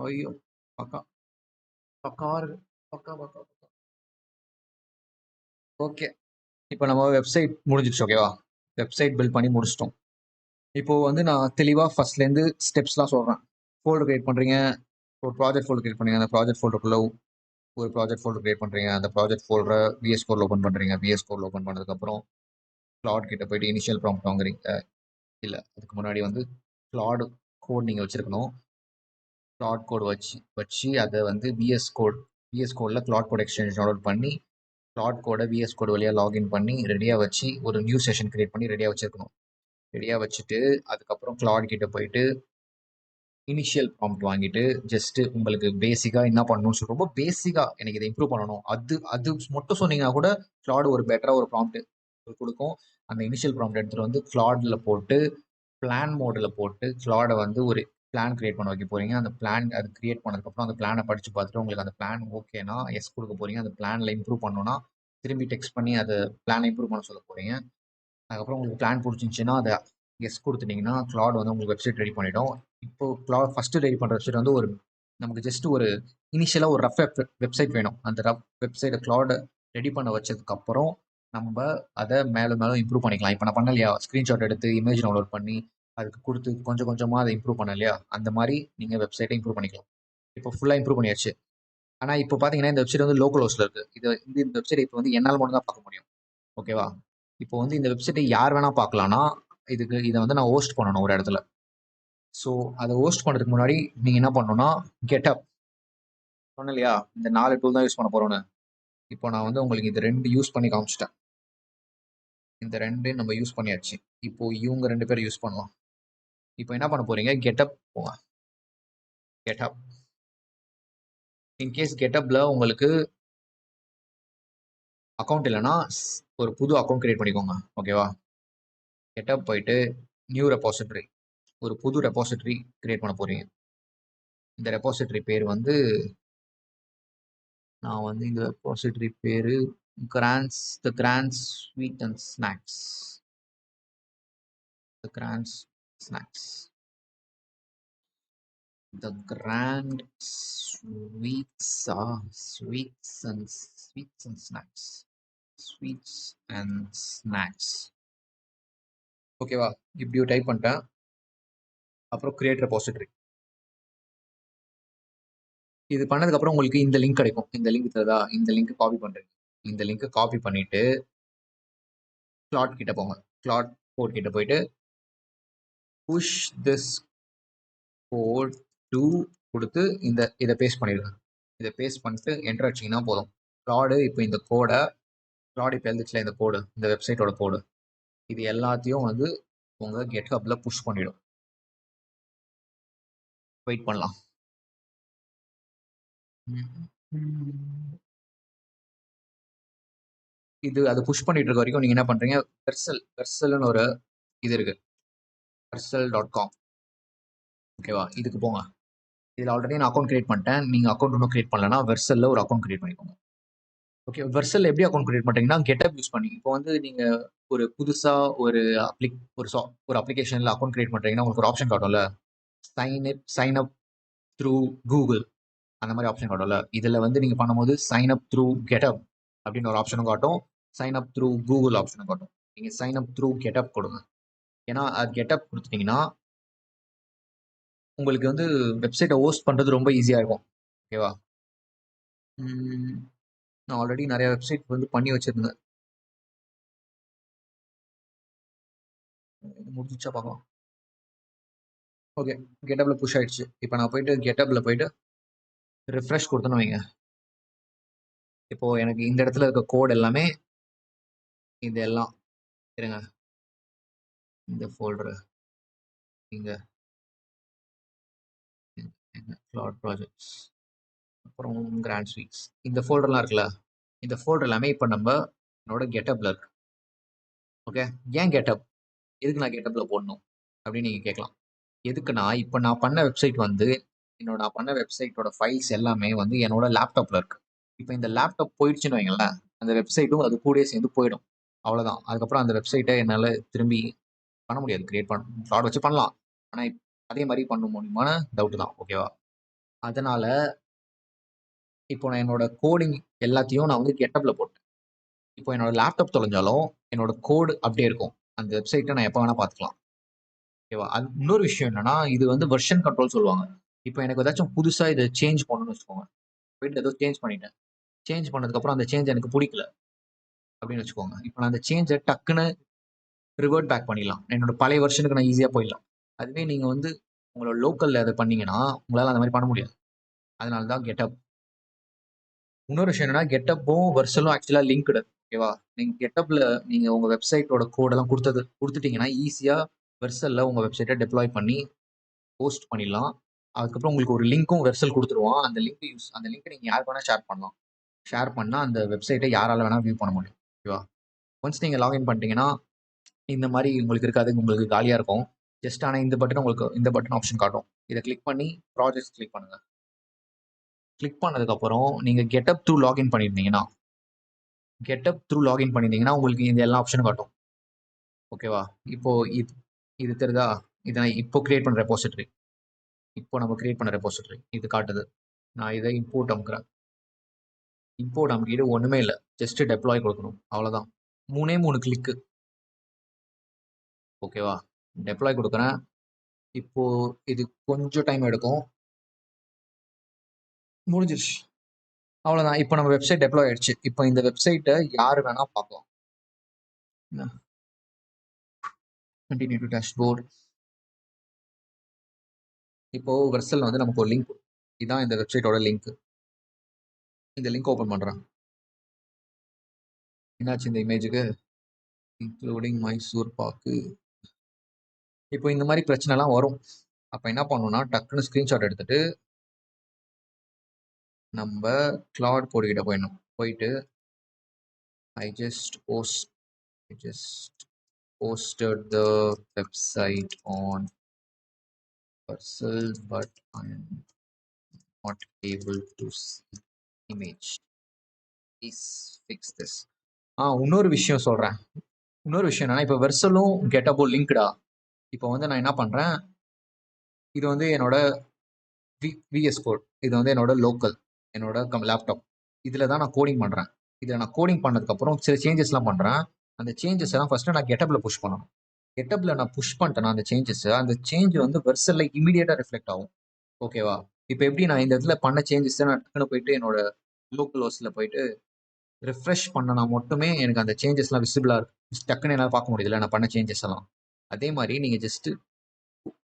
ஐயோ, பக்கா பக்காவா இருக்கு. பக்கா பக்கா பக்கா. ஓகே, இப்போ நம்ம வெப்சைட் முடிஞ்சிடுச்சு. ஓகேவா, வெப்சைட் பில்ட் பண்ணி முடிச்சிட்டோம். இப்போது வந்து நான் தெளிவாக ஃபஸ்ட்லேருந்து ஸ்டெப்ஸ்லாம் சொல்கிறேன். ஃபோல்டர் கிரியேட் பண்ணுறீங்க, ஒரு ப்ராஜெக்ட் ஃபோல்டர் கிரியேட் பண்ணுறீங்க. அந்த ப்ராஜெக்ட் ஃபோல்டருக்குள்ளே ஒரு ப்ராஜெக்ட் ஃபோல்டர் கிரியேட் பண்ணுறீங்க. அந்த ப்ராஜெக்ட் ஃபோல்டரை VS Code ஓப்பன் பண்ணுறீங்க. VS Code ஓப்பன் பண்ணதுக்கப்புறம் கிளாட் கிட்ட போயிட்டு இனிஷியல் ப்ராம்ப்ட் வாங்குறீங்க. இல்லை, அதுக்கு முன்னாடி வந்து கிளாட் கோட் நீங்கள் வச்சுருக்கணும். கிளாட் கோட் வச்சு அதை வந்து VS Codeல கிளாட் கோட் எக்ஸ்சேஞ்ச் டவுன்லோட் பண்ணி கிளாட் கோடை VS Code வழியாக லாகின் பண்ணி ரெடியாக வச்சு ஒரு நியூ செஷன் கிரியேட் பண்ணி ரெடியாக வச்சுருக்கணும். ரெடியாக வச்சுட்டு அதுக்கப்புறம் கிளாட் கிட்ட போயிட்டு இனிஷியல் ப்ராம்ப்ட் வாங்கிட்டு ஜஸ்ட்டு உங்களுக்கு பேசிக்காக என்ன பண்ணணும்னு சொல்லி ரொம்ப பேசிக்காக எனக்கு இதை இம்ப்ரூவ் பண்ணணும் அது மட்டும் சொன்னீங்கன்னா கூட கிளாட் ஒரு பெட்டராக ஒரு ப்ராம்ப்ட் கொடுக்கும். அந்த இனிஷியல் ப்ராம்ப்ட் எடுத்துகிட்டு வந்து கிளாடில் போட்டு பிளான் மோடில் போட்டு கிளாடை வந்து ஒரு பிளான் கிரியேட் பண்ண வைக்க போகிறீங்க. அந்த பிளான் அது கிரியேட் பண்ணதுக்கப்புறம் அந்த பிளானை படித்து பார்த்துட்டு உங்களுக்கு அந்த பிளான் ஓகேனா எஸ் கொடுக்க போகிறீங்க. அந்த பிளானில் இம்ப்ரூவ் பண்ணணும்னா திரும்பி டெக்ஸ்ட் பண்ணி அதை பிளானை இம்ப்ரூவ் பண்ண சொல்ல போகிறீங்க. அதுக்கப்புறம் உங்களுக்கு பிளான் பிடிச்சிருந்துச்சின்னா அதை எஸ் கொடுத்துட்டிங்கன்னா கிளாட் வந்து உங்களுக்கு வெப்சைட் ரெடி பண்ணிவிடும். இப்போ கிளாட் ஃபஸ்ட்டு ரெடி பண்ணுற வெப்சைட் வந்து ஒரு நமக்கு ஜஸ்ட் ஒரு இனிஷியலாக ஒரு ரஃப் வெப்சைட் வேணும். அந்த ரஃப் வெப்சைட்டை க்ளாட ரெடி பண்ண வச்சதுக்கப்புறம் நம்ம அதை மேலும் மேலும் இம்ப்ரூவ் பண்ணிக்கலாம். இப்போ நான் பண்ண இல்லையா, ஸ்க்ரீன்ஷாட் எடுத்து இமேஜ் டவுன்லோட் பண்ணி அதுக்கு கொடுத்து கொஞ்சம் கொஞ்சமாக அதை இம்ப்ரூவ் பண்ண இல்லையா, அந்த மாதிரி நீங்கள் வெப்சைட்டை இம்ப்ரூவ் பண்ணிக்கலாம். இப்போ ஃபுல்லாக இம்ப்ரூவ் பண்ணியாச்சு. ஆனால் இப்போ பார்த்தீங்கன்னா இந்த வெப்சைட் வந்து லோக்கல் ஹோஸ்ட்டில் இருக்குது. இந்த வெப்சைட் இப்போ வந்து என்னால் மட்டும் தான் பார்க்க முடியும். ஓகேவா? இப்போ வந்து இந்த வெப்சைட்டை யார் வேணால் பார்க்கலான்னா இதை வந்து நான் ஹோஸ்ட் பண்ணணும் ஒரு இடத்துல. ஸோ அதை ஹோஸ்ட் பண்ணுறதுக்கு முன்னாடி நீங்கள் என்ன பண்ணணும்னா கெட்டப் சொன்னேன் இல்லையா, இந்த 4 டூல் தான் யூஸ் பண்ண போறோம்னு. இப்போ நான் வந்து உங்களுக்கு இது 2 யூஸ் பண்ணி காமிச்சிட்டேன். இந்த 2 நம்ம யூஸ் பண்ணியாச்சு. இப்போ இவங்க 2 பேரும் யூஸ் பண்ணலாம். இப்போ என்ன பண்ண போறீங்க, கெட்டப் போங்க. கெட்டப். இன்கேஸ் கெட்டப்ல உங்களுக்கு அக்கௌண்ட் இல்லைன்னா ஒரு புது அக்கௌண்ட் கிரியேட் பண்ணிக்கோங்க. ஓகேவா? கெட்டப் போயிட்டு நியூ ரெபாசிட்டரி, ஒரு புது ரெபாசிட்டரி கிரியேட் பண்ண போறீங்க. இந்த ரெபாசிட்டரி பேர் வந்து நான் வந்து இந்த ரெபாசிட்டரி பேரு the grands sweet and snacks. The grands snacks. The grand sweets and snacks. Sweets and snacks. ஓகேவா? இப்படி டைப் பண்ணிட்டேன். அப்புறம் கிரியேட் ரெபாசிட்டரி. இது பண்ணதுக்கப்புறம் உங்களுக்கு இந்த லிங்க் கிடைக்கும். இந்த லிங்க் தருதா, இந்த லிங்க் காப்பி பண்ணுறீங்க. இந்த லிங்க் காப்பி பண்ணிட்டு கிளாட் கிட்ட போங்க. கிளாட் கோட் கிட்ட போயிட்டு புஷ் திஸ் கோட் டு கொடுத்து இதை பேஸ்ட் பண்ணிடுங்க. இதை பேஸ்ட் பண்ணிட்டு என்டர் அடிச்சிங்கன்னா போதும். கிளாடு இப்போ இந்த கோடை இப்போ எழுதிச்சுல இந்த கோடு, இந்த வெப்சைட்டோட கோடு, இது எல்லாத்தையும் வந்து உங்கள் கெட்ஹப்ல புஷ் பண்ணிடும். வெயிட் பண்ணலாம். அது புஷ் பண்ணிட்டு இருக்க வரைக்கும் நீங்கள் என்ன பண்ணுறீங்க, வெர்சல்னு ஒரு இது இருக்கு, versal.com. ஓகேவா? இதுக்கு போங்க. இதில் ஆல்ரெடி நான் அக்கௌண்ட் கிரியேட் பண்ணிட்டேன். நீங்கள் அக்கௌண்ட் ஒன்றும் கிரியேட் பண்ணலன்னா வெர்சலில் ஒரு அக்கௌண்ட் கிரியேட் பண்ணிக்கோங்க. ஓகே, வெர்சல் எப்படி அக்கௌண்ட் கிரியேட் பண்ணுறீங்கன்னா கெட்டப் யூஸ் பண்ணி. இப்போ வந்து நீங்கள் ஒரு புதுசாக ஒரு அப்ளிகேஷனில் அக்கௌண்ட் கிரியேட் பண்ணுறீங்கன்னா உங்களுக்கு ஒரு ஆப்ஷன் காட்டும்ல, சைன் அப் த்ரூ கூகுள், அந்த மாதிரி ஆப்ஷன் காட்டும்ல. இதில் வந்து நீங்கள் பண்ணும்போது சைன் அப் த்ரூ கெட்டப் அப்படின்னு ஒரு ஆப்ஷனும் காட்டும், சைன் அப் த்ரூ கூகுள் ஆப்ஷனும் காட்டும். நீங்கள் சைன் அப் த்ரூ கெட்டப் கொடுங்க. ஏன்னா அது கெட்டப் கொடுத்துட்டீங்கன்னா உங்களுக்கு வந்து வெப்சைட்டை ஹோஸ்ட் பண்ணுறது ரொம்ப ஈஸியாக இருக்கும். ஓகேவா? நான் ஆல்ரெடி நிறைய வெப்சைட் வந்து பண்ணி வச்சிருந்தேன். முடிஞ்சா பார்க்கலாம். ஓகே, கெட்டப்ல புஷ் ஆயிடுச்சு. இப்போ நான் போயிட்டு கெட்டப்ல போயிட்டு ரிஃப்ரெஷ் கொடுத்தேன்னு வைங்க. இப்போ எனக்கு இந்த இடத்துல இருக்க கோட் எல்லாமே இதெல்லாம் இருங்க, இந்த ஃபோல்டரு இங்க கிளாட் ப்ராஜெக்ட்ஸ், அப்புறம் கிராண்ட் ஸ்வீட்ஸ், இந்த ஃபோல்டர்லாம் இருக்குல்ல, இந்த ஃபோல்டர் எல்லாமே இப்போ நம்ம என்னோட கெட்டப்ல இருக்கு. ஓகே, ஏன் கெட்டப், எதுக்கு நான் கெட்டப்ல போடணும் அப்படின்னு நீங்க கேட்கலாம். எதுக்குன்னா இப்போ நான் பண்ண வெப்சைட் வந்து நான் பண்ண வெப்சைட்டோட ஃபைல்ஸ் எல்லாமே வந்து என்னோட லேப்டாப்ல இருக்கு. இப்போ இந்த லேப்டாப் போயிடுச்சுன்னு வைங்களேன், அந்த வெப்சைட்டும் அது கூடயே சேர்ந்து போயிடும். அவ்வளோதான். அதுக்கப்புறம் அந்த வெப்சைட்டை என்னால் திரும்பி பண்ண முடியாது. கிரியேட் கிளாட் வச்சு பண்ணலாம், ஆனால் அதே மாதிரி பண்ண முடியுமான டவுட் தான். ஓகேவா? அதனால இப்போ நான் என்னோட கோடிங் எல்லாத்தையும் நான் வந்து கெட்டப்ல போட்டேன். இப்போ என்னோட லேப்டாப் தொலைஞ்சாலும் என்னோட கோடு அப்படியே இருக்கும். அந்த வெப்சைட்டை நான் எப்போ வேணா பார்த்துக்கலாம். ஓகேவா? அது இன்னொரு விஷயம் என்னன்னா, இது வந்து வெர்ஷன் கண்ட்ரோல் சொல்லுவாங்க. இப்போ எனக்கு ஏதாச்சும் புதுசா இதை சேஞ்ச் பண்ணணும்னு வச்சுக்கோங்க. போயிட்டு ஏதோ சேஞ்ச் பண்ணிட்டேன். சேஞ்ச் பண்ணதுக்கப்புறம் அந்த சேஞ்ச் எனக்கு பிடிக்கல அப்படின்னு வச்சுக்கோங்க. இப்போ நான் அந்த சேஞ்சை டக்குன்னு ரிவர்ட் பேக் பண்ணிடலாம். என்னோட பழைய வெர்ஷனுக்கு நான் ஈஸியாக போயிடலாம். அதுவே நீங்கள் வந்து உங்களோட லோக்கலில் அதை பண்ணீங்கன்னா உங்களால் அந்த மாதிரி பண்ண முடியாது. அதனால தான் கெட்டப். இன்னொரு விஷயம் என்னன்னா, கெட்டப்பும் வெர்சலும் ஆக்சுவலாக லிங்க்டு. ஓகேவா? நீங்கள் கெட்டப்பில் நீங்கள் உங்கள் வெப்சைட்டோட கோடெல்லாம் கொடுத்துட்டீங்கன்னா ஈஸியாக வெர்சலில் உங்கள் வெப்சைட்டை டெப்ளாய் பண்ணி போஸ்ட் பண்ணிடலாம். அதுக்கப்புறம் உங்களுக்கு ஒரு லிங்க்கும் வெர்சல் கொடுத்துருவோம். அந்த லிங்க் நீங்கள் யாருக்கு வேணால் ஷேர் பண்ணலாம். ஷேர் பண்ணால் அந்த வெப்சைட்டை யாரால வேணால் வியூ பண்ண முடியும். ஓகேவா? ஒன்ஸ் நீங்கள் லாகின் பண்ணிட்டீங்கன்னா இந்த மாதிரி உங்களுக்கு இருக்காது, உங்களுக்கு காலியாக இருக்கும். ஜஸ்ட் ஆனால் இந்த பட்டன் ஆப்ஷன் காட்டும். இதை கிளிக் பண்ணி ப்ராஜெக்ட்ஸ் கிளிக் பண்ணுங்கள். கிளிக் பண்ணதுக்கப்புறம் நீங்கள் கெட்டப் த்ரூ லாகின் பண்ணியிருந்தீங்கன்னா உங்களுக்கு இந்த எல்லா ஆப்ஷனும் காட்டும். ஓகேவா? இப்போ இது தெரியுதா, இதை நான் இப்போ கிரியேட் பண்ணுற ரெபாசிட்டரி. இப்போ நம்ம கிரியேட் பண்ண ரெபாசிட்டரி இது காட்டுது. நான் இதை இம்போர்ட் அமுக்குறேன். இம்போர்ட் அமுக்கிட்டு ஒன்றுமே இல்லை, ஜஸ்ட் டெப்ளாய் கொடுக்கணும், அவ்வளோதான். 3 கிளிக்கு. ஓகேவா? டெப்ளாய் கொடுக்குறேன். இப்போ இது கொஞ்சம் டைம் எடுக்கும். முடிஞ்சிருச்சு, அவ்வளோதான். இப்போ நம்ம வெப்சைட் டெப்ளாய் ஆயிடுச்சு. இப்போ இந்த வெப்சைட்டை யார் வேணா பார்க்கலாம். Continue to dashboard. இப்போ வெர்சல் வந்து நமக்கு ஒரு லிங்க், இதான் இந்த வெப்சைட்டோட லிங்க். இந்த லிங்க் ஓப்பன் பண்ணுறேன். என்னாச்சு இந்த இமேஜுக்கு? இன்க்ளூடிங் மைசூர் பாக்கு. இப்போ இந்த மாதிரி பிரச்சனைலாம் வரும். அப்போ என்ன பண்ணணும்னா டக்குன்னு ஸ்க்ரீன்ஷாட் எடுத்துட்டு நம்ம கிளாட் கோடு கிட்ட போயிட்டு I just posted the website on Vercel, but I am not able to see image. Please fix this. இன்னொரு விஷயம் சொல்கிறேன். இன்னொரு விஷயம் என்னன்னா, இப்போ வெர்சலும் கெட்டபுள் லிங்க்டா. இப்போ வந்து நான் என்ன பண்ணுறேன், இது வந்து என்னோட விஎஸ் கோட், இது வந்து என்னோட லோக்கல், என்னோட லேப்டாப், இதில் தான் நான் கோடிங் பண்ணுறேன். இதில் நான் கோடிங் பண்ணதுக்கப்புறம் சில சேஞ்சஸ்லாம் பண்ணுறேன். அந்த சேஞ்சஸ் எல்லாம் ஃபஸ்ட்டு நான் கெட்டப்பில் புஷ் பண்ணணும். கெட்டப்பில் நான் புஷ் பண்ணிட்டேன்னா அந்த சேஞ்ச் வந்து வெர்சலில் இமீடியட்டாக ரிஃப்ளெக்ட் ஆகும். ஓகேவா? இப்போ எப்படி நான் இந்த இடத்துல பண்ண சேஞ்சஸ் நான் டக்குன்னு போயிட்டு என்னோட லோக்கல் ஹோஸ்ட்டில் போயிட்டு ரிஃப்ரெஷ் பண்ணனா மட்டுமே எனக்கு அந்த சேஞ்சஸ்லாம் விசிபிளாக இருக்கு, டக்குன்னு என்னால் பார்க்க முடியுதுல்ல நான் பண்ண சேஞ்சஸ் எல்லாம். அதே மாதிரி நீங்கள் ஜஸ்ட்டு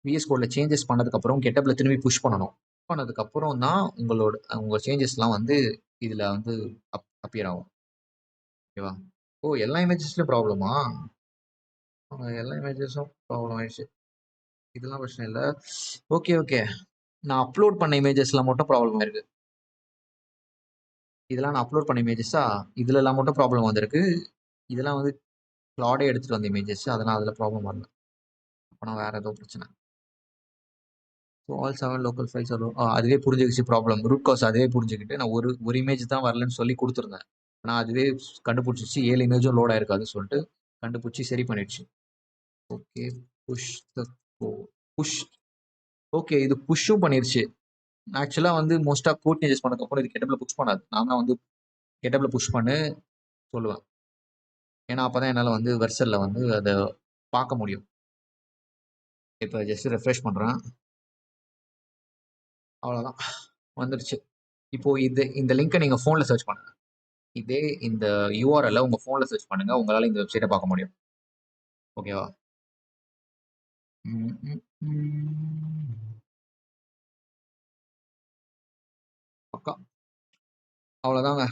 விஎஸ் கோடில் சேஞ்சஸ் பண்ணதுக்கப்புறம் கெட்டப்பில் திரும்பி புஷ் பண்ணணும். பண்ணதுக்கப்புறம் தான் உங்கள் சேஞ்சஸ்லாம் வந்து இதில் வந்து அப்பியர் ஆகும். ஓகேவா? எல்லா இமேஜஸ்லையும் ப்ராப்ளமா? எல்லா இமேஜஸும் ப்ராப்ளம் ஆயிடுச்சு. இதெல்லாம் பிரச்சனை இல்லை. ஓகே, நான் அப்லோட் பண்ண இமேஜஸ்லாம் மட்டும் ப்ராப்ளம் ஆயிருக்கு. இதெல்லாம் நான் அப்லோட் பண்ண இமேஜஸா, இதுலலாம் மட்டும் ப்ராப்ளம் வந்திருக்கு. இதெல்லாம் வந்து கிளாடே எடுத்துகிட்டு வந்த இமேஜஸ், அதெல்லாம் அதில் ப்ராப்ளம் வரல. அப்போனா வேறு ஏதோ பிரச்சனை. ஸோ ஆல் 7 லோக்கல் ஃபைல்ஸ் அதுவே புரிஞ்சுக்கிச்சு ப்ராப்ளம். ரூட் காஸ் அதுவே புரிஞ்சுக்கிட்டு நான் ஒரு இமேஜ் தான் வரலன்னு சொல்லி கொடுத்துருந்தேன். ஆனால் அதுவே கண்டுபிடிச்சிச்சு 7 இமேஜும் லோட் ஆயிருக்காதுன்னு சொல்லிட்டு கண்டுபிடிச்சி சரி பண்ணிடுச்சு. Okay, push the push. Okay, இது புஷ்ஷும் பண்ணிருச்சு. ஆக்சுவலாக வந்து மோஸ்ட்டாக கோட் சேஞ்சஸ் பண்ணதுக்கப்புறம் இது கெட்டப்பில் புஷ் பண்ணாது. நான் தான் வந்து கெட்டப்பில் புஷ் பண்ணு சொல்லுவேன். ஏன்னா அப்போ தான் என்னால் வந்து வெர்சலில் வந்து அதை பார்க்க முடியும். இப்போ ஜஸ்ட் ரெஃப்ரெஷ் பண்ணுறேன், அவ்வளோதான், வந்துடுச்சு. இப்போது இந்த லிங்கை நீங்கள் ஃபோனில் சர்ச் பண்ணுங்க. இதே இந்த யூஆர்எல்ல உங்கள் ஃபோனில் சர்ச் பண்ணுங்கள், உங்களால் இந்த வெப்சைட்டை பார்க்க முடியும். ஓகேவா? பக்கா, அவ்வளோதாங்க.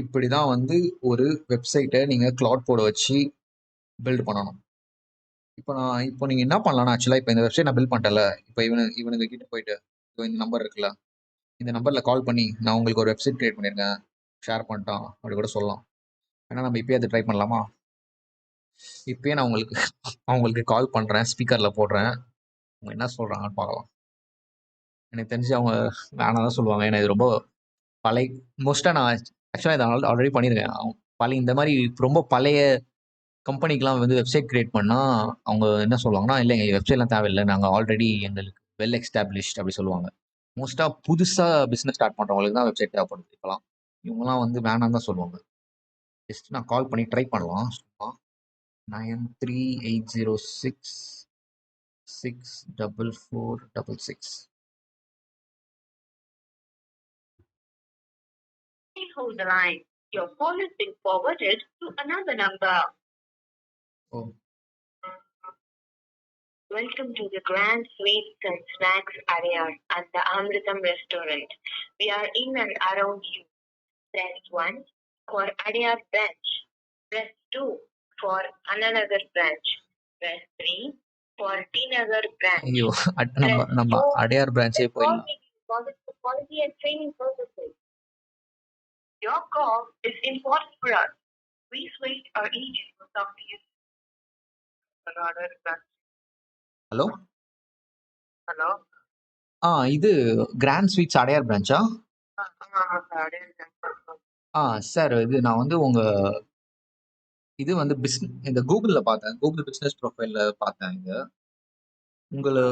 இப்படி தான் வந்து ஒரு வெப்சைட்டை நீங்கள் கிளாட் கோடை வச்சு பில்ட் பண்ணணும். இப்போ நீங்கள் என்ன பண்ணலாம்னா, ஆக்சுவலாக இப்போ இந்த வெப்சைட் நான் பில்ட் பண்ணிட்டேன்ல, இப்போ இவனுங்க கிட்ட போயிட்டு இப்போ இந்த நம்பர் இருக்குல்ல, இந்த நம்பரில் கால் பண்ணி நான் உங்களுக்கு ஒரு வெப்சைட் கிரியேட் பண்ணியிருக்கேன், ஷேர் பண்ணிட்டான் அப்படி கூட சொல்லலாம். ஏன்னா நம்ம இப்போயே அதை ட்ரை பண்ணலாமா? இப்போயே நான் அவங்களுக்கு கால் பண்ணுறேன், ஸ்பீக்கரில் போடுறேன், அவங்க என்ன சொல்கிறாங்கன்னு பார்க்கலாம். எனக்கு தெரிஞ்சு அவங்க வேணாம் தான் சொல்லுவாங்க. ஏன்னா இது ரொம்ப பழைய, மோஸ்ட்டாக நான் ஆக்சுவலாக இதை ஆல்ரெடி பண்ணியிருக்கேன். பழைய இந்த மாதிரி ரொம்ப பழைய கம்பெனிக்கெலாம் வந்து வெப்சைட் கிரியேட் பண்ணால் அவங்க என்ன சொல்லுவாங்கன்னா, இல்லைங்க வெப்சைட்லாம் தேவையில்லை, நாங்கள் ஆல்ரெடி எங்களுக்கு வெல் எஸ்டாப்ளிஷ்ட் அப்படி சொல்லுவாங்க. மோஸ்ட்டாக புதுசாக பிஸ்னஸ் ஸ்டார்ட் பண்ணுறவங்களுக்கு தான் வெப்சைட் தேவைப்படுது இப்போலாம். இவங்கலாம் வந்து வேணாம் தான் சொல்லுவாங்க. ஜஸ்ட் நான் கால் பண்ணி ட்ரை பண்ணலாம் சும்மா. 9380664466. Please hold the line. Your call has been forwarded to another number. Oh. Welcome to the Grand Sweets and Snacks area at the Amritam restaurant. We are in and around you. Press 1 for Adiyar branch. Press 2 for Ananagar branch. Press 3 for T-Nagar branch. ஐயோ, நம்ம அடையார் பிரான்ச்சே போயிடலாம். For quality and training purposes. Your call is important for us. Please wait or agent will talk to you. Hello, hello, இது கிராண்ட் ஸ்வீட்ஸ் அடையார் பிரான்ச்சா? சார், இது நான் வந்து இது வந்து இந்த கூகுளில் பார்த்தேன், கூகுள் பிஸ்னஸ் ப்ரொஃபைலில் பார்த்தேன். உங்களை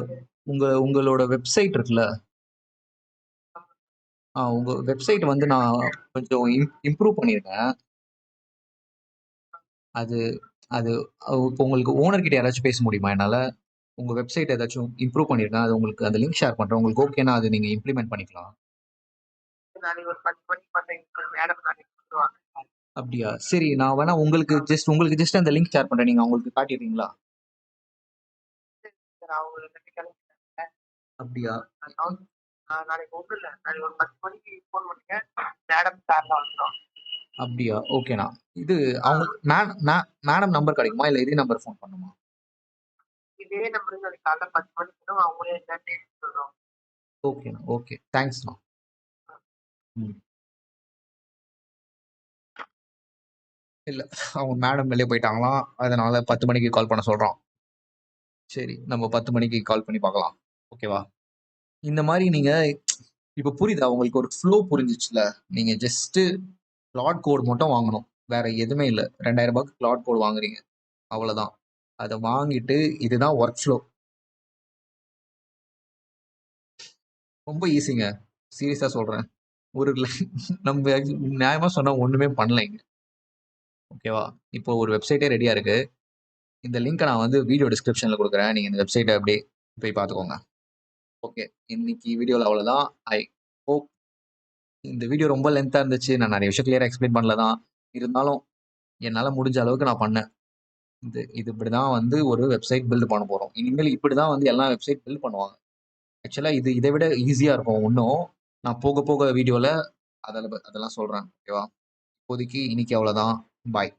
உங்களோட வெப்சைட் இருக்குல்ல, உங்க வெப்சைட் வந்து நான் கொஞ்சம் இம்ப்ரூவ் பண்ணியிருக்கேன். அது அது இப்போ உங்களுக்கு ஓனர் கிட்ட யாராச்சும் பேச முடியுமா என்னால? உங்க வெப்சைட் ஏதாச்சும் இம்ப்ரூவ் பண்ணியிருக்கேன். அது உங்களுக்கு அந்த லிங்க் ஷேர் பண்றேன். உங்களுக்கு ஓகேன்னா அது நீங்க இம்ப்ளிமெண்ட் பண்ணிக்கலாம். நாளைக்கு ஒரு 10 மணிக்கு பார்த்தீங்கன்னா மேடம் நாளைக்கு வந்துருவாங்க. அப்படியா? சரி, நான் வேணா உங்களுக்கு ஜஸ்ட் அந்த லிங்க் ஷேர் பண்றேன். நீங்க அவங்களுக்கு காட்டிடுறீங்களா? சார் அவங்க கிளம்பிட்டாங்க. அப்படியா? நாளைக்கு ஒன்றும் இல்லை, நாளைக்கு ஒரு 10 மணிக்கு ஃபோன் பண்ணுங்க, மேடம் சார்லாம் வந்துடும். அப்படியா? ஓகேண்ணா. இது அவங்க மேடம் நம்பர் கிடைக்குமா, இல்ல இதே நம்பர் ஃபோன் பண்ணுமா? இதே நம்பருக்கு நாளைக்கு காலைல 10 மணிக்கு அவங்களே என்னன்னு சொல்றோம். ஓகேண்ணா. ஓகே, தேங்க்ஸ்ண்ணா. ம். இல்ல, அவங்க மேடம் வெளியே போயிட்டாங்களாம், அதனால 10 மணிக்கு கால் பண்ண சொல்றான். சரி, நம்ம 10 மணிக்கு கால் பண்ணி பார்க்கலாம். ஓகேவா? இந்த மாதிரி நீங்க இப்ப புரியுதா உங்களுக்கு? ஒரு ஃப்ளோ புரிஞ்சிச்சுல? நீங்க ஜஸ்ட் கிளாட் கோட் மட்டும் வாங்கணும், வேற எதுவுமே இல்ல. 2000 ரூபாய்க்கு கிளாட் கோட் வாங்குறீங்க, அவ்வளவுதான். அதை வாங்கிட்டு இதுதான் ஒர்க் ஃப்ளோ. ரொம்ப ஈஸிங்க, சீரியஸா சொல்றேன். ஒரு நம்ம நியாயமா சொன்னா ஒண்ணுமே பண்ணலைங்க. ஓகேவா? இப்போ ஒரு வெப்சைட்டே ரெடியா இருக்கு. இந்த லிங்கை நான் வந்து வீடியோ டிஸ்கிரிப்ஷன்ல கொடுக்குறேன். நீங்க இந்த வெப்சைட்டை அப்படியே போய் பார்த்துக்கோங்க. ஓகே, இன்னைக்கு வீடியோவில் அவ்வளோதான். ஐ ஹோப் இந்த வீடியோ ரொம்ப லென்த்தாக இருந்துச்சு. நான் நிறைய விஷயம் கிளியராக எக்ஸ்பிளைன் பண்ணல தான். இருந்தாலும் என்னால் முடிஞ்ச அளவுக்கு நான் பண்ணேன். இது இப்படி தான் வந்து ஒரு வெப்சைட் பில்ட் பண்ண போகிறோம். இனிமேல் இப்படி தான் வந்து எல்லா வெப்சைட் பில்ட் பண்ணுவாங்க. ஆக்சுவலாக இதை விட ஈஸியாக இருக்கும் இன்னும். நான் போக போக வீடியோவில் அதெல்லாம் சொல்கிறேன். ஓகேவா? இப்போதைக்கு இன்னைக்கு அவ்வளோதான். பாய்.